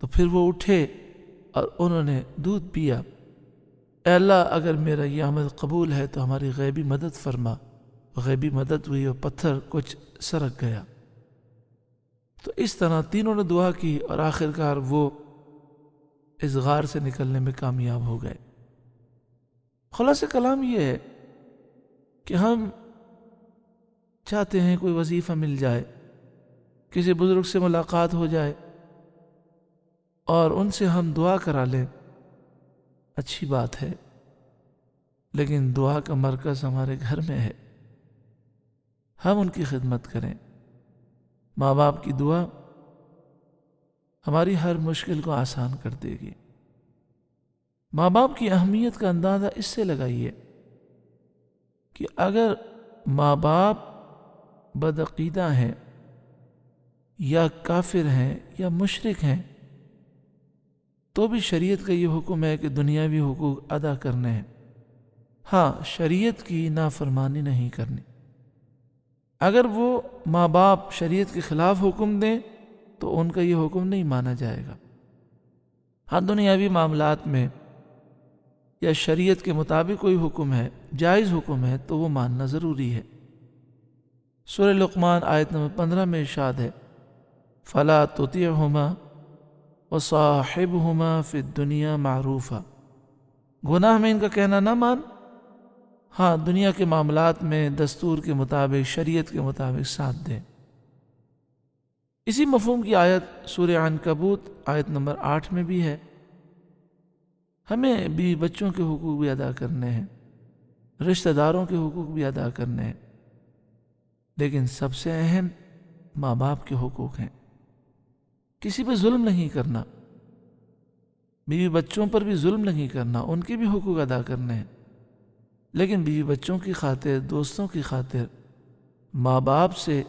تو پھر وہ اٹھے اور انہوں نے دودھ پیا۔ اے اللہ اگر میرا یہ عمل قبول ہے تو ہماری غیبی مدد فرما۔ غیبی مدد ہوئی اور پتھر کچھ سرک گیا۔ تو اس طرح تینوں نے دعا کی اور آخرکار وہ اس غار سے نکلنے میں کامیاب ہو گئے۔ خلاصہ کلام یہ ہے کہ ہم چاہتے ہیں کوئی وظیفہ مل جائے، کسی بزرگ سے ملاقات ہو جائے اور ان سے ہم دعا کرا لیں، اچھی بات ہے، لیکن دعا کا مرکز ہمارے گھر میں ہے، ہم ان کی خدمت کریں۔ ماں باپ کی دعا ہماری ہر مشکل کو آسان کر دے گی۔ ماں باپ کی اہمیت کا اندازہ اس سے لگائیے کہ اگر ماں باپ بدعقیدہ ہیں یا کافر ہیں یا مشرک ہیں تو بھی شریعت کا یہ حکم ہے کہ دنیاوی حقوق ادا کرنے ہیں، ہاں شریعت کی نافرمانی نہیں کرنی۔ اگر وہ ماں باپ شریعت کے خلاف حکم دیں تو ان کا یہ حکم نہیں مانا جائے گا۔ ہاں دنیاوی معاملات میں یا شریعت کے مطابق کوئی حکم ہے، جائز حکم ہے، تو وہ ماننا ضروری ہے۔ سورہ لقمان آیت نمبر 15 میں ارشاد ہے فَلَا تُطِعْهُمَا وَصَاحِبْهُمَا فِي الدُّنْيَا مَعْرُوفًا، گناہ میں ان کا کہنا نہ مان، ہاں دنیا کے معاملات میں دستور کے مطابق شریعت کے مطابق ساتھ دیں۔ اسی مفہوم کی آیت سورہ عنکبوت آیت نمبر 8 میں بھی ہے۔ ہمیں بیوی بچوں کے حقوق بھی ادا کرنے ہیں، رشتہ داروں کے حقوق بھی ادا کرنے ہیں، لیکن سب سے اہم ماں باپ کے حقوق ہیں۔ کسی پہ ظلم نہیں کرنا، بیوی بچوں پر بھی ظلم نہیں کرنا، ان کے بھی حقوق ادا کرنے ہیں، لیکن بیوی بچوں کی خاطر، دوستوں کی خاطر ماں باپ سے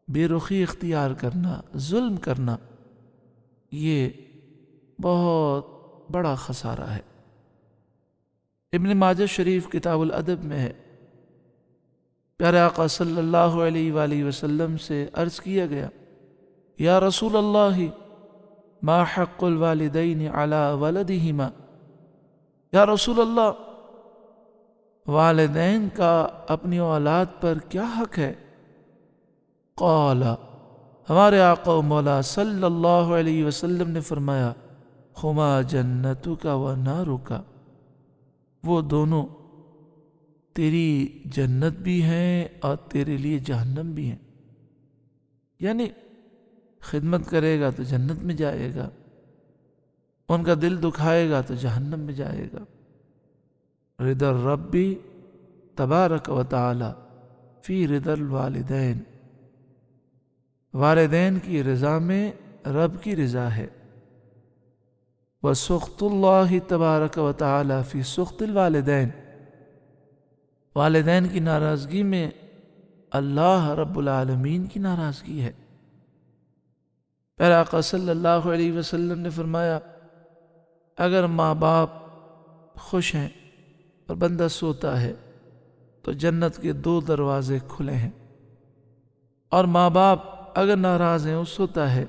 بے رخی اختیار کرنا، ظلم کرنا، یہ بہت بڑا خسارہ ہے۔ ابن ماجہ شریف کتاب الادب میں ہے، پیارے آقا صلی اللہ علیہ وآلہ وسلم سے عرض کیا گیا یا رسول اللہ ما حق الوالدین علی ولدہما، یا رسول اللہ والدین کا اپنی اولاد پر کیا حق ہے؟ قال، ہمارے آقا و مولا صلی اللہ علیہ وسلم نے فرمایا ہما جنتک و نارک، وہ دونوں تیری جنت بھی ہیں اور تیرے لیے جہنم بھی ہیں، یعنی خدمت کرے گا تو جنت میں جائے گا، ان کا دل دکھائے گا تو جہنم میں جائے گا۔ رضا الرب تبارک و تعالی فی رضا الوالدین، والدین کی رضا میں رب کی رضا ہے، وسخط اللہ تبارک و تعالی فی سخط الوالدین، والدین کی ناراضگی میں اللہ رب العالمین کی ناراضگی ہے۔ پیارے آقا صلی اللہ علیہ وسلم نے فرمایا اگر ماں باپ خوش ہیں اور بندہ سوتا ہے تو جنت کے 2 دروازے کھلے ہیں، اور ماں باپ اگر ناراض ہیں اور سوتا ہے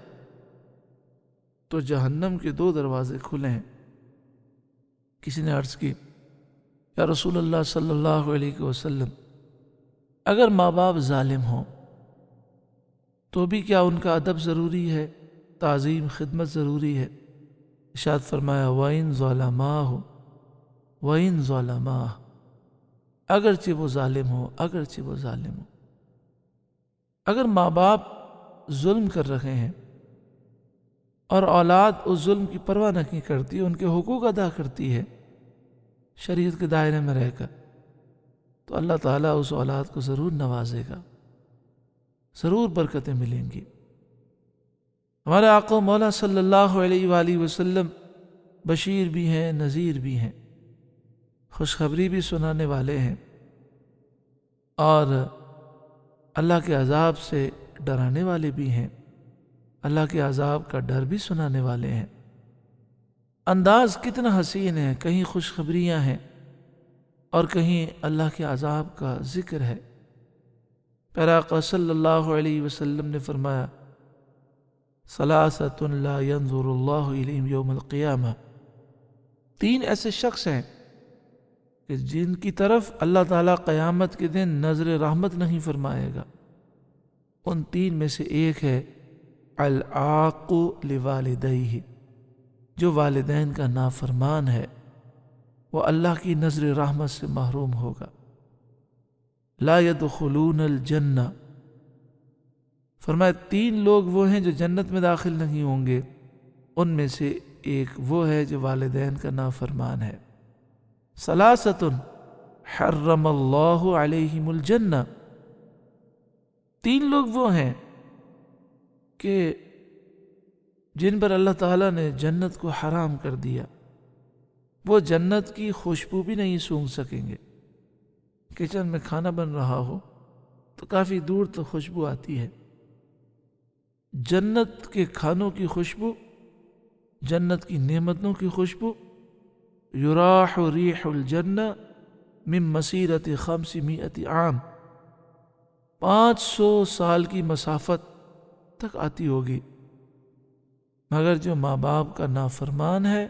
تو جہنم کے 2 دروازے کھلے ہیں۔ کسی نے عرض کی یا رسول اللہ صلی اللہ علیہ وسلم اگر ماں باپ ظالم ہوں تو بھی کیا ان کا ادب ضروری ہے، تعظیم خدمت ضروری ہے؟ ارشاد فرمایا وَإِن ظَلَمَاهُ وَإِن ظَلَمَاهُ، اگرچہ وہ ظالم ہو، اگرچہ وہ ظالم ہو۔ اگر ماں باپ ظلم کر رہے ہیں اور اولاد اس ظلم کی پرواہ نہیں کرتی، ان کے حقوق ادا کرتی ہے شریعت کے دائرے میں رہ کر، تو اللہ تعالیٰ اس اولاد کو ضرور نوازے گا، ضرور برکتیں ملیں گی۔ ہمارے آقا و مولا صلی اللہ علیہ وآلہ وسلم بشیر بھی ہیں، نذیر بھی ہیں، خوشخبری بھی سنانے والے ہیں، اور اللہ کے عذاب سے ڈرانے والے بھی ہیں۔ اللہ کے عذاب کا ڈر بھی سنانے والے ہیں۔ انداز کتنا حسین ہے، کہیں خوشخبریاں ہیں اور کہیں اللہ کے عذاب کا ذکر ہے۔ پیارے آقا صلی اللہ علیہ وسلم نے فرمایا ثلاثۃ لا ينظر اللہ الیہم یوم القیامہ، تین ایسے شخص ہیں کہ جن کی طرف اللہ تعالیٰ قیامت کے دن نظر رحمت نہیں فرمائے گا۔ ان تین میں سے ایک ہے العاق لوالدیہ، جو والدین کا نافرمان ہے، وہ اللہ کی نظر رحمت سے محروم ہوگا۔ لا يدخلون الجنہ، فرمایا تین لوگ وہ ہیں جو جنت میں داخل نہیں ہوں گے، ان میں سے ایک وہ ہے جو والدین کا نافرمان ہے۔ ثلاثۃ حرم اللہ علیہم الجنہ، تین لوگ وہ ہیں کہ جن پر اللہ تعالیٰ نے جنت کو حرام کر دیا، وہ جنت کی خوشبو بھی نہیں سونگھ سکیں گے۔ کچن میں کھانا بن رہا ہو تو کافی دور تو خوشبو آتی ہے، جنت کے کھانوں کی خوشبو، جنت کی نعمتوں کی خوشبو، یراح ریح الجنہ من مسیرت 500 عام، 500 سال کی مسافت تک آتی ہوگی، مگر جو ماں باپ کا نافرمان ہے،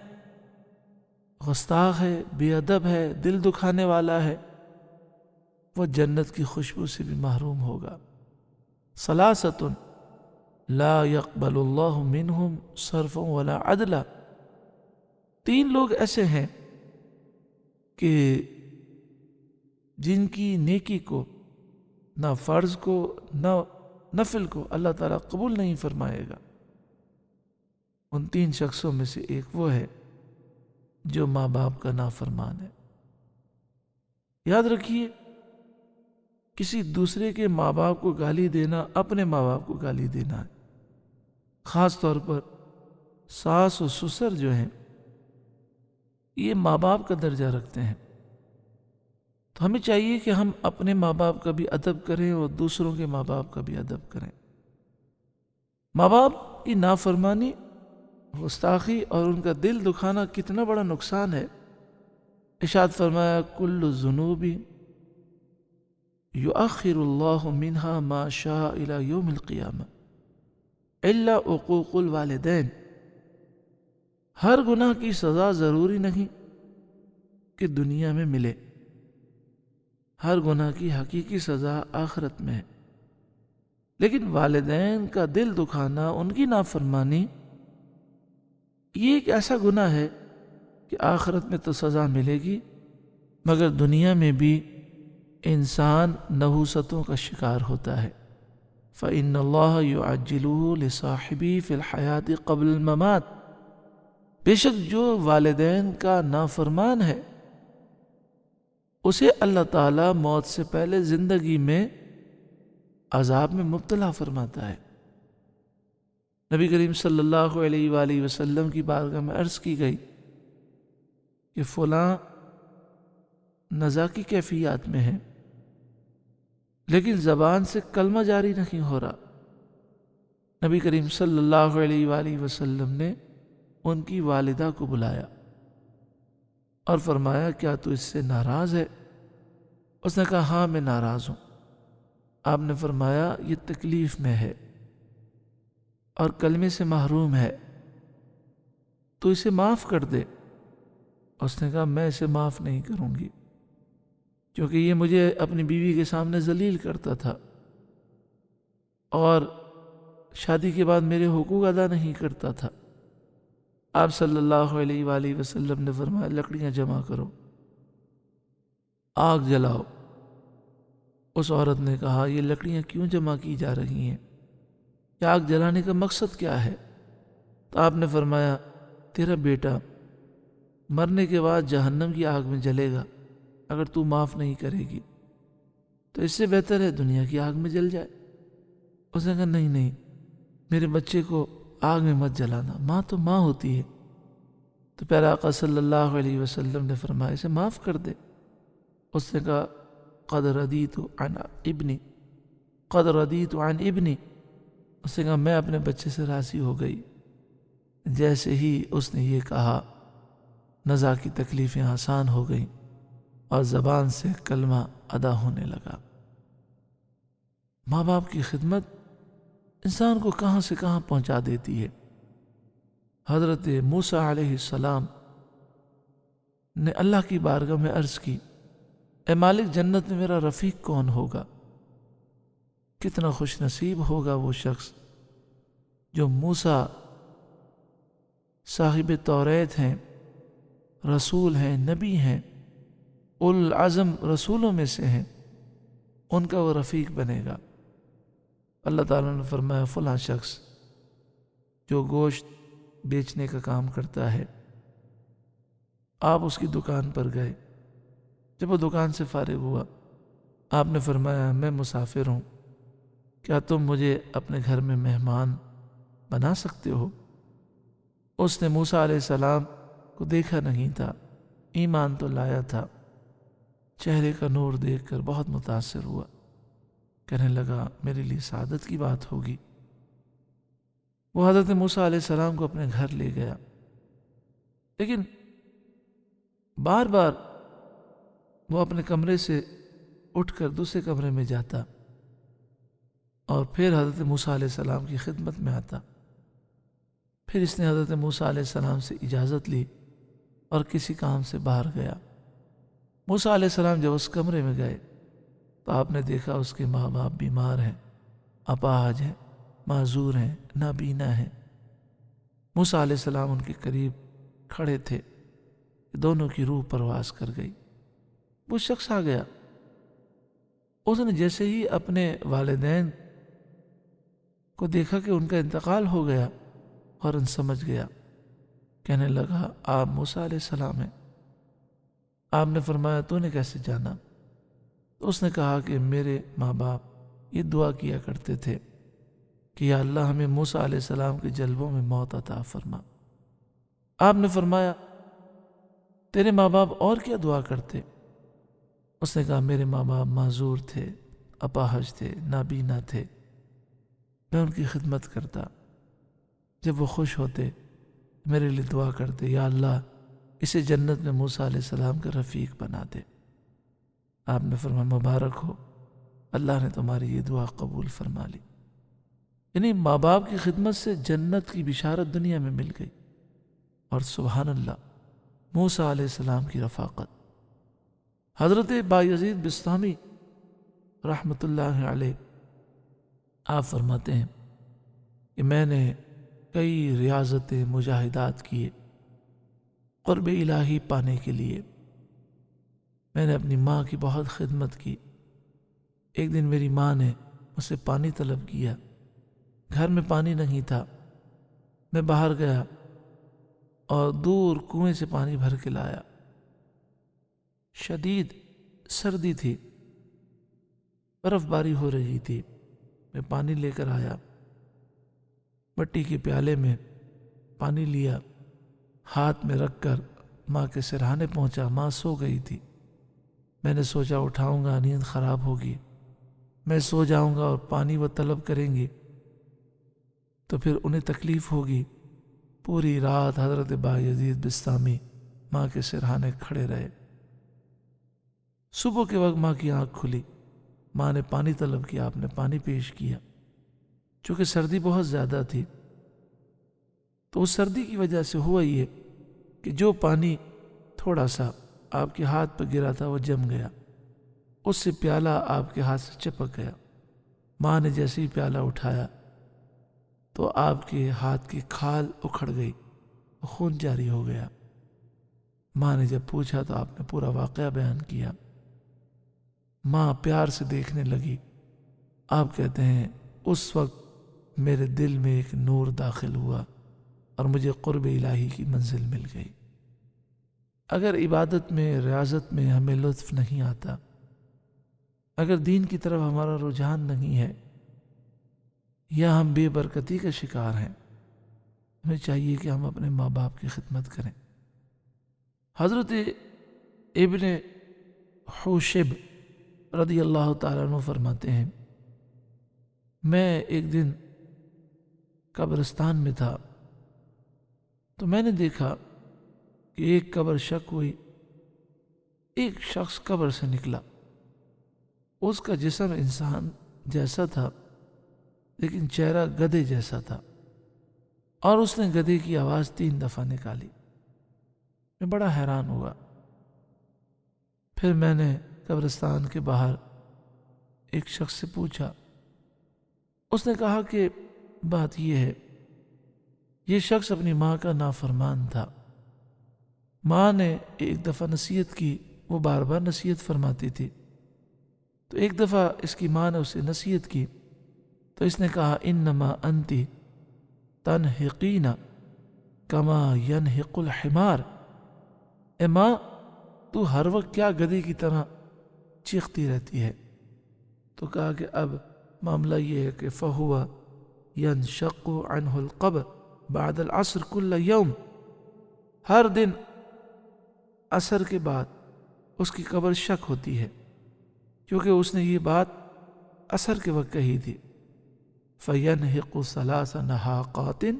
گستاخ ہے، بے ادب ہے، دل دکھانے والا ہے، وہ جنت کی خوشبو سے بھی محروم ہوگا۔ ثلاثۃ لا يقبل اللہ منہم صرفا ولا عدلا، تین لوگ ایسے ہیں کہ جن کی نیکی کو، نہ فرض کو نہ نفل کو، اللہ تعالیٰ قبول نہیں فرمائے گا۔ ان تین شخصوں میں سے ایک وہ ہے جو ماں باپ کا نافرمان ہے۔ یاد رکھیے، کسی دوسرے کے ماں باپ کو گالی دینا اپنے ماں باپ کو گالی دینا ہے۔ خاص طور پر ساس و سسر جو ہیں، یہ ماں باپ کا درجہ رکھتے ہیں، تو ہمیں چاہیے کہ ہم اپنے ماں باپ کا بھی ادب کریں اور دوسروں کے ماں باپ کا بھی ادب کریں۔ ماں باپ کی نافرمانی، گستاخی اور ان کا دل دکھانا کتنا بڑا نقصان ہے۔ ارشاد فرمایا کل الذنوب یؤخر اللہ منہا ما شاء الی یوم القیامہ الا عقوق الوالدین، ہر گناہ کی سزا ضروری نہیں کہ دنیا میں ملے، ہر گناہ کی حقیقی سزا آخرت میں ہے، لیکن والدین کا دل دکھانا، ان کی نافرمانی، یہ ایک ایسا گناہ ہے کہ آخرت میں تو سزا ملے گی، مگر دنیا میں بھی انسان نحوستوں کا شکار ہوتا ہے۔ فإن اللہ یعجلہ لصاحبہ فی الحیات قبل الممات، بے شک جو والدین کا نافرمان ہے اسے اللہ تعالیٰ موت سے پہلے زندگی میں عذاب میں مبتلا فرماتا ہے۔ نبی کریم صلی اللہ علیہ وآلہ وسلم کی بارگاہ میں عرض کی گئی کہ فلاں نزا کی کیفیات میں ہے، لیکن زبان سے کلمہ جاری نہیں ہو رہا۔ نبی کریم صلی اللہ علیہ وآلہ وسلم نے ان کی والدہ کو بلایا اور فرمایا کیا تو اس سے ناراض ہے؟ اس نے کہا ہاں میں ناراض ہوں۔ آپ نے فرمایا یہ تکلیف میں ہے اور کلمے سے محروم ہے، تو اسے معاف کر دے۔ اس نے کہا میں اسے معاف نہیں کروں گی، کیونکہ یہ مجھے اپنی بیوی کے سامنے ذلیل کرتا تھا اور شادی کے بعد میرے حقوق ادا نہیں کرتا تھا۔ آپ صلی اللہ علیہ وآلہ وسلم نے فرمایا لکڑیاں جمع کرو، آگ جلاؤ۔ اس عورت نے کہا یہ لکڑیاں کیوں جمع کی جا رہی ہیں؟ یہ آگ جلانے کا مقصد کیا ہے؟ تو آپ نے فرمایا تیرا بیٹا مرنے کے بعد جہنم کی آگ میں جلے گا اگر تو معاف نہیں کرے گی، تو اس سے بہتر ہے دنیا کی آگ میں جل جائے۔ اس نے کہا نہیں نہیں، میرے بچے کو آگ میں مت جلانا، ماں تو ماں ہوتی ہے۔ تو پیارے آقا صلی اللہ علیہ وسلم نے فرمایا اسے معاف کر دے۔ اس نے کہا قد ردیت عن ابنی، قد ردیت عن ابنی، اس نے کہا میں اپنے بچے سے راضی ہو گئی۔ جیسے ہی اس نے یہ کہا نزا کی تکلیفیں آسان ہو گئیں اور زبان سے کلمہ ادا ہونے لگا۔ ماں باپ کی خدمت انسان کو کہاں سے کہاں پہنچا دیتی ہے۔ حضرت موسیٰ علیہ السلام نے اللہ کی بارگاہ میں عرض کی، اے مالک جنت میں میرا رفیق کون ہوگا؟ کتنا خوش نصیب ہوگا وہ شخص جو موسیٰ صاحب توریت ہیں، رسول ہیں، نبی ہیں، اولوالعزم رسولوں میں سے ہیں، ان کا وہ رفیق بنے گا۔ اللہ تعالیٰ نے فرمایا فلاں شخص جو گوشت بیچنے کا کام کرتا ہے، آپ اس کی دکان پر گئے۔ جب وہ دکان سے فارغ ہوا آپ نے فرمایا میں مسافر ہوں، کیا تم مجھے اپنے گھر میں مہمان بنا سکتے ہو؟ اس نے موسیٰ علیہ السلام کو دیکھا نہیں تھا، ایمان تو لایا تھا، چہرے کا نور دیکھ کر بہت متاثر ہوا، کہنے لگا میرے لیے سعادت کی بات ہوگی۔ وہ حضرت موسیٰ علیہ السلام کو اپنے گھر لے گیا، لیکن بار بار وہ اپنے کمرے سے اٹھ کر دوسرے کمرے میں جاتا اور پھر حضرت موسیٰ علیہ السلام کی خدمت میں آتا۔ پھر اس نے حضرت موسیٰ علیہ السلام سے اجازت لی اور کسی کام سے باہر گیا۔ موسیٰ علیہ السلام جب اس کمرے میں گئے تو آپ نے دیکھا اس کے ماں باپ بیمار ہیں، اپاہج ہیں، معذور ہیں، نابینا ہیں۔ موسیٰ علیہ السلام ان کے قریب کھڑے تھے، دونوں کی روح پرواز کر گئی۔ وہ شخص آ گیا، اس نے جیسے ہی اپنے والدین کو دیکھا کہ ان کا انتقال ہو گیا فوراً سمجھ گیا، کہنے لگا آپ موسیٰ علیہ السلام ہیں۔ آپ نے فرمایا تو نے کیسے جانا؟ تو اس نے کہا کہ میرے ماں باپ یہ دعا کیا کرتے تھے کہ یا اللہ ہمیں موسیٰ علیہ السلام کے جلووں میں موت عطا فرما۔ آپ نے فرمایا تیرے ماں باپ اور کیا دعا کرتے؟ اس نے کہا میرے ماں باپ معذور تھے، اپاہج تھے، نابینا تھے، میں ان کی خدمت کرتا، جب وہ خوش ہوتے میرے لیے دعا کرتے یا اللہ اسے جنت میں موسیٰ علیہ السلام کا رفیق بنا دے۔ آپ نے فرمایا مبارک ہو، اللہ نے تمہاری یہ دعا قبول فرما لی۔ یعنی ماں باپ کی خدمت سے جنت کی بشارت دنیا میں مل گئی، اور سبحان اللہ موسیٰ علیہ السلام کی رفاقت۔ حضرت بایزید بسطامی رحمۃ اللہ علیہ آپ فرماتے ہیں کہ میں نے کئی ریاضتیں مجاہدات کیے قرب الہی پانے کے لیے۔ میں نے اپنی ماں کی بہت خدمت کی۔ ایک دن میری ماں نے مجھ سے پانی طلب کیا، گھر میں پانی نہیں تھا، میں باہر گیا اور دور کنویں سے پانی بھر کے لایا۔ شدید سردی تھی، برف باری ہو رہی تھی، میں پانی لے کر آیا، مٹی کے پیالے میں پانی لیا، ہاتھ میں رکھ کر ماں کے سرہانے پہنچا۔ ماں سو گئی تھی، میں نے سوچا اٹھاؤں گا نیند خراب ہوگی، میں سو جاؤں گا اور پانی وہ طلب کریں گے تو پھر انہیں تکلیف ہوگی۔ پوری رات حضرت بایزید بسطامی ماں کے سرہانے کھڑے رہے۔ صبح کے وقت ماں کی آنکھ کھلی، ماں نے پانی طلب کیا، آپ نے پانی پیش کیا۔ چونکہ سردی بہت زیادہ تھی تو اس سردی کی وجہ سے ہوا یہ کہ جو پانی تھوڑا سا آپ کے ہاتھ پہ گرا تھا وہ جم گیا، اس سے پیالہ آپ کے ہاتھ سے چپک گیا۔ ماں نے جیسے ہی پیالہ اٹھایا تو آپ کے ہاتھ کی کھال اکھڑ گئی، خون جاری ہو گیا۔ ماں نے جب پوچھا تو آپ نے پورا واقعہ بیان کیا۔ ماں پیار سے دیکھنے لگی۔ آپ کہتے ہیں اس وقت میرے دل میں ایک نور داخل ہوا اور مجھے قرب الہی کی منزل مل گئی۔ اگر عبادت میں، ریاضت میں ہمیں لطف نہیں آتا، اگر دین کی طرف ہمارا رجحان نہیں ہے، یا ہم بے برکتی کا شکار ہیں، ہمیں چاہیے کہ ہم اپنے ماں باپ کی خدمت کریں۔ حضرت ابن حوشب رضی اللہ تعالیٰ عنہ فرماتے ہیں میں ایک دن قبرستان میں تھا تو میں نے دیکھا کہ ایک قبر شق ہوئی، ایک شخص قبر سے نکلا، اس کا جسم انسان جیسا تھا لیکن چہرہ گدھے جیسا تھا، اور اس نے گدھے کی آواز 3 دفعہ نکالی۔ میں بڑا حیران ہوا۔ پھر میں نے قبرستان کے باہر ایک شخص سے پوچھا، اس نے کہا کہ بات یہ ہے، یہ شخص اپنی ماں کا نافرمان تھا، ماں نے ایک دفعہ نصیحت کی، وہ بار بار نصیحت فرماتی تھی، تو ایک دفعہ اس کی ماں نے اسے نصیحت کی تو اس نے کہا انما انتی تنحقین کما ینحق الحمار، اے ماں تو ہر وقت کیا گدھے کی طرح چیختی رہتی ہے؟ تو کہا کہ اب معاملہ یہ ہے کہ فہو ینشق عنہ القبر بعد العصر کل یوم، ہر دن عصر کے بعد اس کی قبر شق ہوتی ہے، کیونکہ اس نے یہ بات عصر کے وقت کہی تھی۔ فَيَنْحِقُ ثَلَاثَ نَحَاقَاتٍ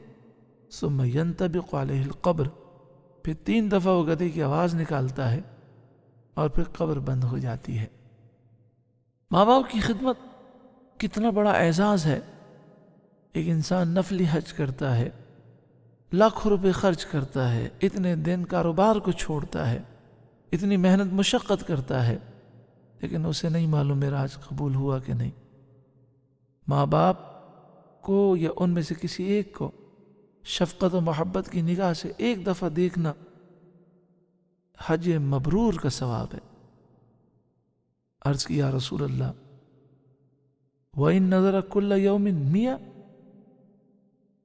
ثُمَّ يَنْطَبِقُ عَلَيْهِ الْقَبْرُ، پھر 3 دفعہ وہ گدھے کی آواز نکالتا ہے اور پھر قبر بند ہو جاتی ہے۔ ماں باپ کی خدمت کتنا بڑا اعزاز ہے۔ ایک انسان نفلی حج کرتا ہے، لاکھوں روپے خرچ کرتا ہے، اتنے دن کاروبار کو چھوڑتا ہے، اتنی محنت مشقت کرتا ہے، لیکن اسے نہیں معلوم معراج قبول ہوا کہ نہیں۔ ماں باپ کو یا ان میں سے کسی ایک کو شفقت و محبت کی نگاہ سے ایک دفعہ دیکھنا حج مبرور کا ثواب ہے۔ عرض کیا رسول اللہ وَإِن نَظَرَ كُلَّ يَوْمٍ 100،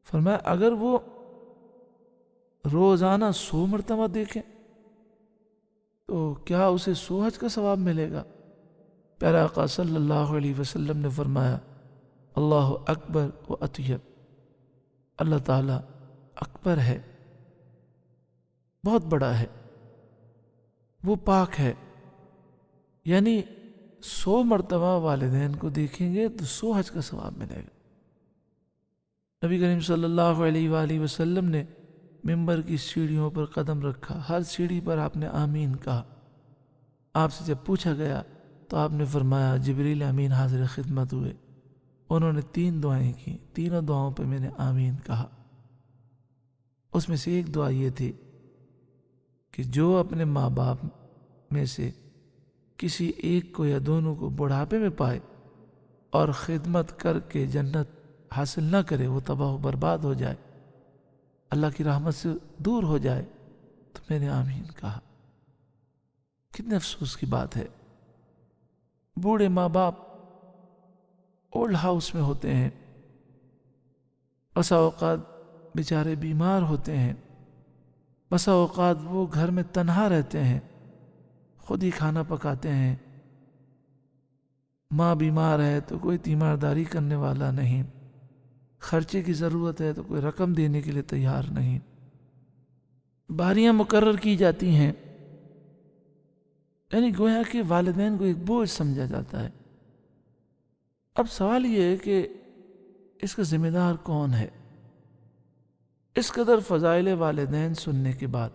فرمایا اگر وہ روزانہ 100 مرتبہ دیکھیں تو کیا اسے 100 حج کا ثواب ملے گا؟ پیارا آقا صلی اللہ علیہ وسلم نے فرمایا اللہ اکبر و اطیب، اللہ تعالیٰ اکبر ہے، بہت بڑا ہے، وہ پاک ہے، یعنی 100 مرتبہ والدین کو دیکھیں گے تو 100 حج کا ثواب ملے گا۔ نبی کریم صلی اللہ علیہ وآلہ وسلم نے ممبر کی سیڑھیوں پر قدم رکھا، ہر سیڑھی پر آپ نے آمین کہا۔ آپ سے جب پوچھا گیا تو آپ نے فرمایا جبریل امین حاضر خدمت ہوئے، انہوں نے 3 دعائیں کی، تینوں دعاؤں پہ میں نے آمین کہا۔ اس میں سے ایک دعا یہ تھی کہ جو اپنے ماں باپ میں سے کسی ایک کو یا دونوں کو بڑھاپے میں پائے اور خدمت کر کے جنت حاصل نہ کرے، وہ تباہ و برباد ہو جائے، اللہ کی رحمت سے دور ہو جائے، تو میں نے آمین کہا۔ کتنے افسوس کی بات ہے، بوڑھے ماں باپ اولڈ ہاؤس میں ہوتے ہیں، بسا اوقات بیچارے بیمار ہوتے ہیں، بسا اوقات وہ گھر میں تنہا رہتے ہیں، خود ہی کھانا پکاتے ہیں، ماں بیمار ہے تو کوئی تیمارداری کرنے والا نہیں، خرچے کی ضرورت ہے تو کوئی رقم دینے کے لیے تیار نہیں، باریاں مقرر کی جاتی ہیں، یعنی گویا کہ والدین کو ایک بوجھ سمجھا جاتا ہے۔ اب سوال یہ ہے کہ اس کا ذمہ دار کون ہے؟ اس قدر فضائل والدین سننے کے بعد،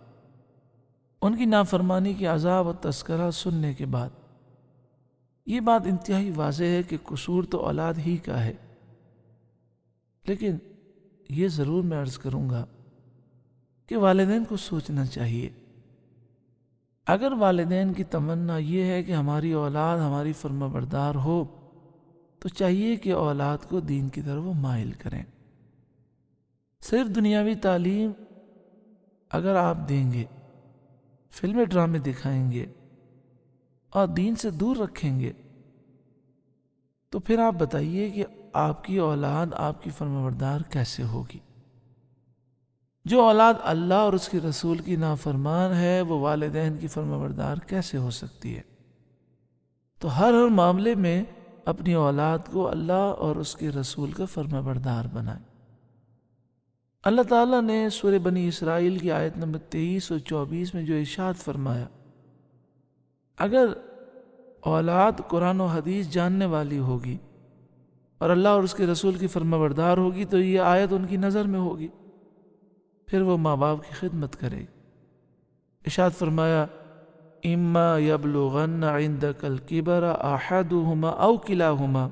ان کی نافرمانی کی عذاب و تذکرہ سننے کے بعد، یہ بات انتہائی واضح ہے کہ قصور تو اولاد ہی کا ہے، لیکن یہ ضرور میں عرض کروں گا کہ والدین کو سوچنا چاہیے۔ اگر والدین کی تمنا یہ ہے کہ ہماری اولاد ہماری فرمانبردار ہو تو چاہیے کہ اولاد کو دین کی طرف وہ مائل کریں۔ صرف دنیاوی تعلیم اگر آپ دیں گے، فلمیں ڈرامے دکھائیں گے اور دین سے دور رکھیں گے تو پھر آپ بتائیے کہ آپ کی اولاد آپ کی فرمانبردار کیسے ہوگی؟ جو اولاد اللہ اور اس کے رسول کی نافرمان ہے وہ والدین کی فرمانبردار کیسے ہو سکتی ہے؟ تو ہر معاملے میں اپنی اولاد کو اللہ اور اس کے رسول کا فرمانبردار بنائیں۔ اللہ تعالیٰ نے سورہ بنی اسرائیل کی آیت نمبر 23 اور 24 میں جو ارشاد فرمایا، اگر اولاد قرآن و حدیث جاننے والی ہوگی اور اللہ اور اس کے رسول کی فرمانبردار ہوگی تو یہ آیت ان کی نظر میں ہوگی، پھر وہ ماں باپ کی خدمت کرے گی۔ ارشاد فرمایا اما یبلغن عندک الکبر احدہما او کلاہما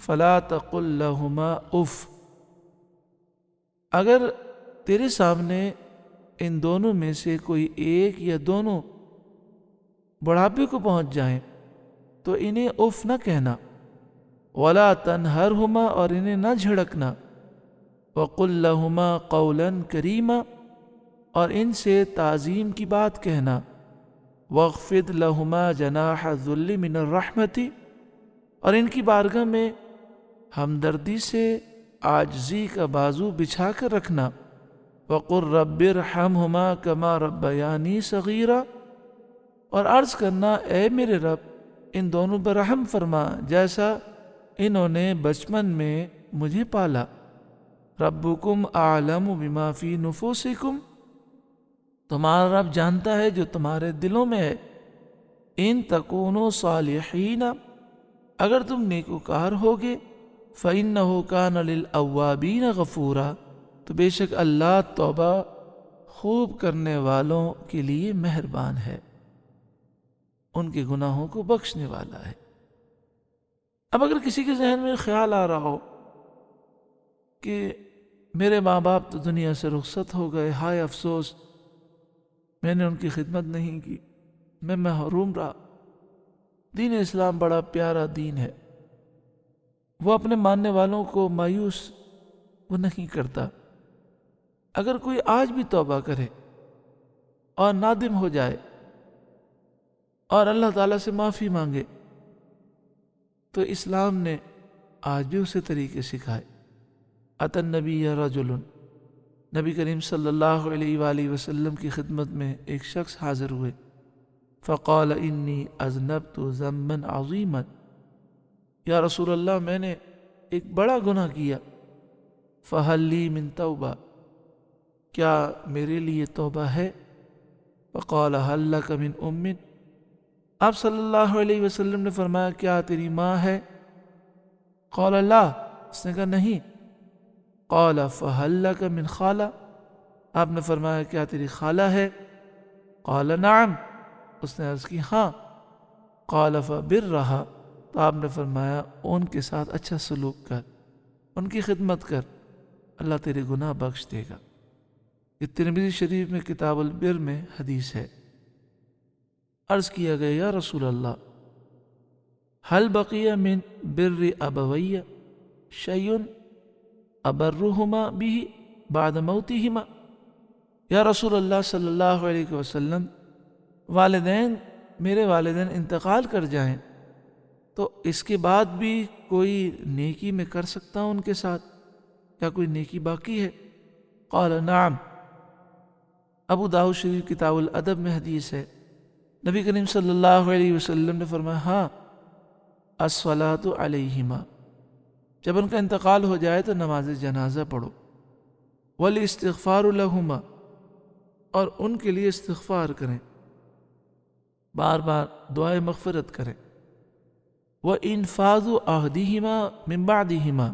فلا تقل لہما اف، اگر تیرے سامنے ان دونوں میں سے کوئی ایک یا دونوں بڑھاپے کو پہنچ جائیں تو انہیں اف نہ کہنا، ولا تنہرہما، اور انہیں نہ جھڑکنا، وقل لہما قولا کریما، اور ان سے تعظیم کی بات کہنا، واخفض لہما جناح الذل من الرحمۃ، اور ان کی بارگاہ میں ہمدردی سے عاجزی کا بازو بچھا کر رکھنا، وقل رب ارحمہما کما ربیانی صغیرا، اور عرض کرنا اے میرے رب ان دونوں پر رحم فرما جیسا انہوں نے بچپن میں مجھے پالا، ربکم اعلم بما فی نفوسکم، تمہارا رب جانتا ہے جو تمہارے دلوں میں ہے، ان تکونوا صالحین، اگر تم نیکوکار ہوگے، فإنہ کان للأوابین غفورا، تو بے شک اللہ توبہ خوب کرنے والوں کے لیے مہربان ہے، ان کے گناہوں کو بخشنے والا ہے۔ اب اگر کسی کے ذہن میں خیال آ رہا ہو کہ میرے ماں باپ تو دنیا سے رخصت ہو گئے، ہائے افسوس میں نے ان کی خدمت نہیں کی، میں محروم رہا، دین اسلام بڑا پیارا دین ہے، وہ اپنے ماننے والوں کو مایوس وہ نہیں کرتا۔ اگر کوئی آج بھی توبہ کرے اور نادم ہو جائے اور اللہ تعالیٰ سے معافی مانگے تو اسلام نے آج بھی اسے طریقے سکھائے۔ اتى النبی رجل، نبی کریم صلی اللہ علیہ وآلہ وسلم کی خدمت میں ایک شخص حاضر ہوئے، فقال انی اذنبت ذنبا عظیما، یا رسول اللہ میں نے ایک بڑا گناہ کیا، فہل لی من توبہ، کیا میرے لیے توبہ ہے؟ فقال هل لک من ام، آپ صلی اللہ علیہ وسلم نے فرمایا کیا تیری ماں ہے؟ قال لا، اس نے کہا نہیں۔ قال فهل لک من خالہ، آپ نے فرمایا کیا تیری خالہ ہے؟ قال نعم، اس نے عرض کی ہاں۔ قال فبرھا، تو آپ نے فرمایا ان کے ساتھ اچھا سلوک کر، ان کی خدمت کر، اللہ تیرے گناہ بخش دے گا۔ یہ ترمذی شریف میں کتاب البر میں حدیث ہے۔ عرض کیا گیا یا رسول اللہ هل بقی من بر ابوی شیء ابرہما به بعد موتہما، یا رسول اللہ صلی اللہ علیہ وسلم میرے والدین انتقال کر جائیں تو اس کے بعد بھی کوئی نیکی میں کر سکتا ہوں ان کے ساتھ، کیا کوئی نیکی باقی ہے؟ قال نعم، ابو داؤد شریف کتاب الادب میں حدیث ہے، نبی کریم صلی اللہ علیہ وسلم نے فرمایا ہاں، الصلاۃ علیہما، جب ان کا انتقال ہو جائے تو نماز جنازہ پڑھو، والاستغفار لہما، اور ان کے لیے استغفار کریں، بار بار دعائے مغفرت کریں، وانفاذ عہدہما من بعدہما،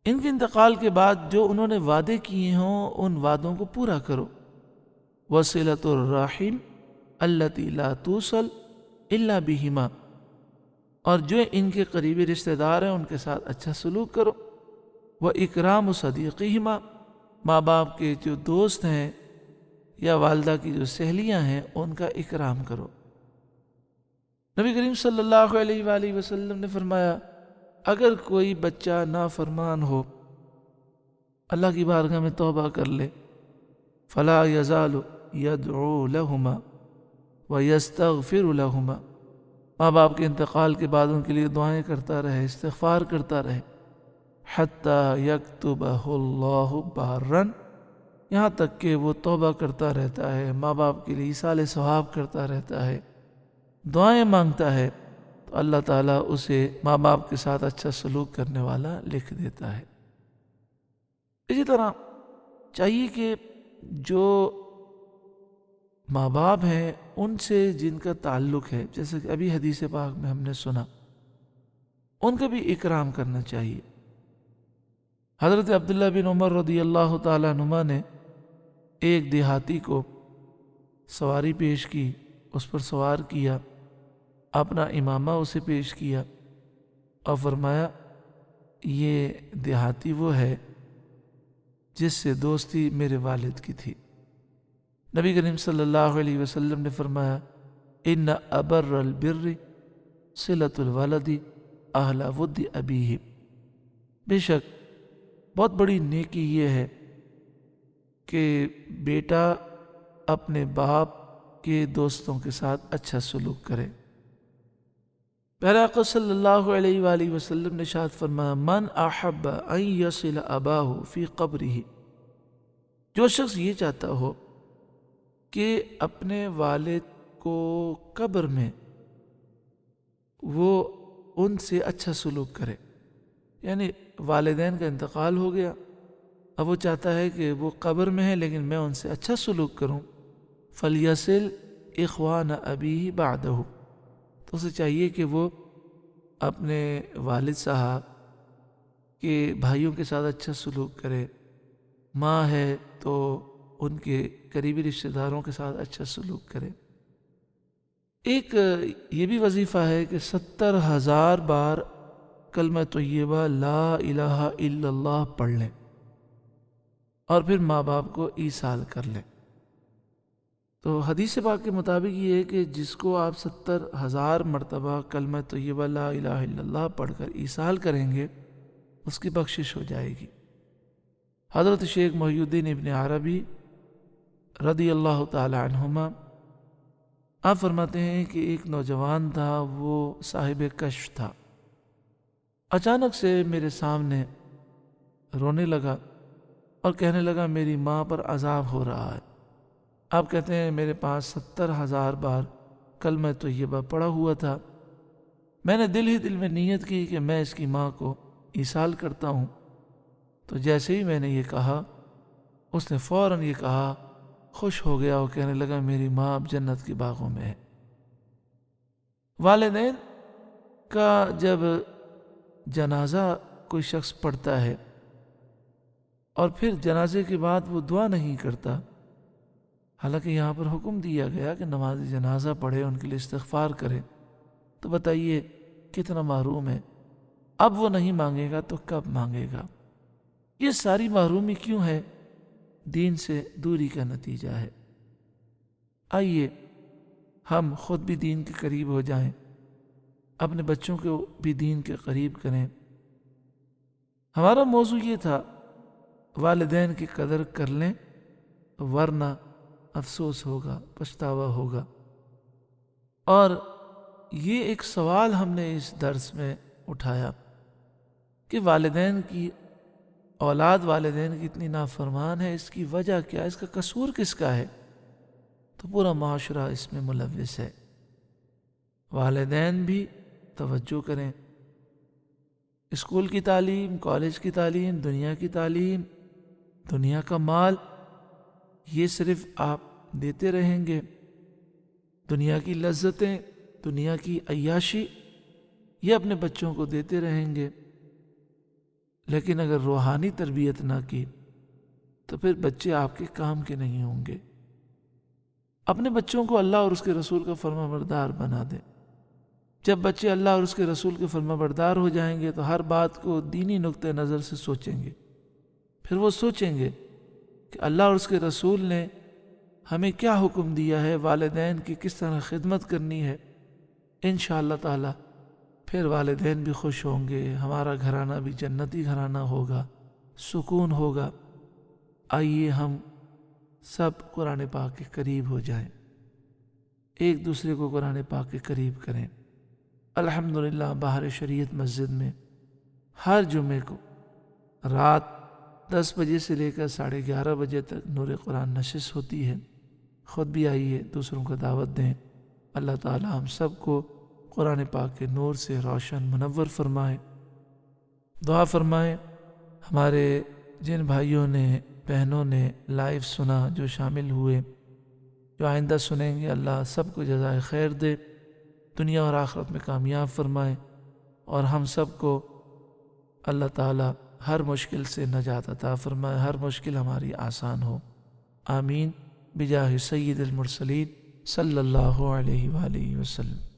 ان کے انتقال کے بعد جو انہوں نے وعدے کیے ہوں ان وعدوں کو پورا کرو، وصلۃ الرحم التی لا توصل الا بہما، اور جو ان کے قریبی رشتہ دار ہیں ان کے ساتھ اچھا سلوک کرو، واکرام صدیقہما، ماں باپ کے جو دوست ہیں یا والدہ کی جو سہیلیاں ہیں ان کا اکرام کرو۔ نبی کریم صلی اللہ علیہ وآلہ وسلم نے فرمایا اگر کوئی بچہ نافرمان ہو اللہ کی بارگاہ میں توبہ کر لے، فلا یزال یدعو لہما ویستغفر لہما، ماں باپ کے انتقال کے بعد ان کے لیے دعائیں کرتا رہے، استغفار کرتا رہے، حتی یکتبہ اللہ بارا، یہاں تک کہ وہ توبہ کرتا رہتا ہے، ماں باپ کے لیے ایصال ثواب کرتا رہتا ہے، دعائیں مانگتا ہے، تو اللہ تعالیٰ اسے ماں باپ کے ساتھ اچھا سلوک کرنے والا لکھ دیتا ہے۔ اسی طرح چاہیے کہ جو ماں باپ ہیں ان سے جن کا تعلق ہے، جیسے کہ ابھی حدیث پاک میں ہم نے سنا ان کا بھی اکرام کرنا چاہیے۔ حضرت عبداللہ بن عمر رضی اللہ تعالیٰ عنہما نے ایک دیہاتی کو سواری پیش کی، اس پر سوار کیا، اپنا امامہ اسے پیش کیا اور فرمایا یہ دیہاتی وہ ہے جس سے دوستی میرے والد کی تھی۔ نبی کریم صلی اللہ علیہ وسلم نے فرمایا ان ابر البر صلۃ الولد اہل ود ابیہ، بے شک بہت بڑی نیکی یہ ہے کہ بیٹا اپنے باپ کے دوستوں کے ساتھ اچھا سلوک کرے۔ پیارے آقا صلی اللہ علیہ وآلہ وسلم نے ارشاد فرمایا من احب ان یصل اباہ فی قبرہ، جو شخص یہ چاہتا ہو کہ اپنے والد کو قبر میں وہ ان سے اچھا سلوک کرے، یعنی والدین کا انتقال ہو گیا، اب وہ چاہتا ہے کہ وہ قبر میں ہے لیکن میں ان سے اچھا سلوک کروں، فلیصل اخوان ابیہ بعدہ، تو اسے چاہیے کہ وہ اپنے والد صاحب کے بھائیوں کے ساتھ اچھا سلوک کرے، ماں ہے تو ان کے قریبی رشتہ داروں کے ساتھ اچھا سلوک کرے۔ ایک یہ بھی وظیفہ ہے کہ 70,000 بار کلمہ طیبہ لا الہ الا اللہ پڑھ لیں اور پھر ماں باپ کو ایصال کر لیں۔ تو حدیث پاک کے مطابق یہ ہے کہ جس کو آپ 70,000 مرتبہ کلمہ طیبہ لا الہ الا اللہ پڑھ کر ایصال کریں گے اس کی بخشش ہو جائے گی۔ حضرت شیخ محی الدین ابن عربی رضی اللہ تعالی عنہما آپ فرماتے ہیں کہ ایک نوجوان تھا، وہ صاحب کشف تھا، اچانک سے میرے سامنے رونے لگا اور کہنے لگا میری ماں پر عذاب ہو رہا ہے۔ آپ کہتے ہیں میرے پاس 70,000 بار کلمہ طیبہ پڑھا ہوا تھا، میں نے دل ہی دل میں نیت کی کہ میں اس کی ماں کو ایصال کرتا ہوں، تو جیسے ہی میں نے یہ کہا اس نے فوراً یہ کہا، خوش ہو گیا اور کہنے لگا میری ماں اب جنت کے باغوں میں ہے۔ والدین کا جب جنازہ کوئی شخص پڑھتا ہے اور پھر جنازے کے بعد وہ دعا نہیں کرتا، حالانکہ یہاں پر حکم دیا گیا کہ نماز جنازہ پڑھے، ان کے لیے استغفار کرے، تو بتائیے کتنا محروم ہے۔ اب وہ نہیں مانگے گا تو کب مانگے گا؟ یہ ساری محرومی کیوں ہے؟ دین سے دوری کا نتیجہ ہے۔ آئیے ہم خود بھی دین کے قریب ہو جائیں، اپنے بچوں کو بھی دین کے قریب کریں۔ ہمارا موضوع یہ تھا والدین کی قدر کر لیں ورنہ افسوس ہوگا، پچھتاوا ہوگا۔ اور یہ ایک سوال ہم نے اس درس میں اٹھایا کہ والدین کی اولاد والدین کی اتنی نافرمان ہے، اس کی وجہ کیا ہے، اس کا قصور کس کا ہے؟ تو پورا معاشرہ اس میں ملوث ہے۔ والدین بھی توجہ کریں، اسکول کی تعلیم، کالج کی تعلیم، دنیا کی تعلیم، دنیا کا مال، یہ صرف آپ دیتے رہیں گے، دنیا کی لذتیں، دنیا کی عیاشی یہ اپنے بچوں کو دیتے رہیں گے، لیکن اگر روحانی تربیت نہ کی تو پھر بچے آپ کے کام کے نہیں ہوں گے۔ اپنے بچوں کو اللہ اور اس کے رسول کا فرما بردار بنا دیں۔ جب بچے اللہ اور اس کے رسول کے فرما بردار ہو جائیں گے تو ہر بات کو دینی نقطہ نظر سے سوچیں گے، پھر وہ سوچیں گے کہ اللہ اور اس کے رسول نے ہمیں کیا حکم دیا ہے، والدین کی کس طرح خدمت کرنی ہے۔ انشاءاللہ تعالی پھر والدین بھی خوش ہوں گے، ہمارا گھرانہ بھی جنتی گھرانہ ہوگا، سکون ہوگا۔ آئیے ہم سب قرآن پاک کے قریب ہو جائیں، ایک دوسرے کو قرآن پاک کے قریب کریں۔ الحمدللہ باہر شریعت مسجد میں ہر جمعے کو رات 10 بجے سے لے کر 11:30 بجے تک نور قرآن نشست ہوتی ہے۔ خود بھی آئیے، دوسروں کو دعوت دیں۔ اللہ تعالی ہم سب کو قرآن پاک کے نور سے روشن منور فرمائے۔ دعا فرمائے ہمارے جن بھائیوں نے بہنوں نے لائیو سنا، جو شامل ہوئے، جو آئندہ سنیں گے، اللہ سب کو جزائے خیر دے، دنیا اور آخرت میں کامیاب فرمائے۔ اور ہم سب کو اللہ تعالی ہر مشکل سے نجات عطا فرمائے، ہر مشکل ہماری آسان ہو۔ آمین بجاہ سید المرسلین صلی اللہ علیہ وآلہ وسلم۔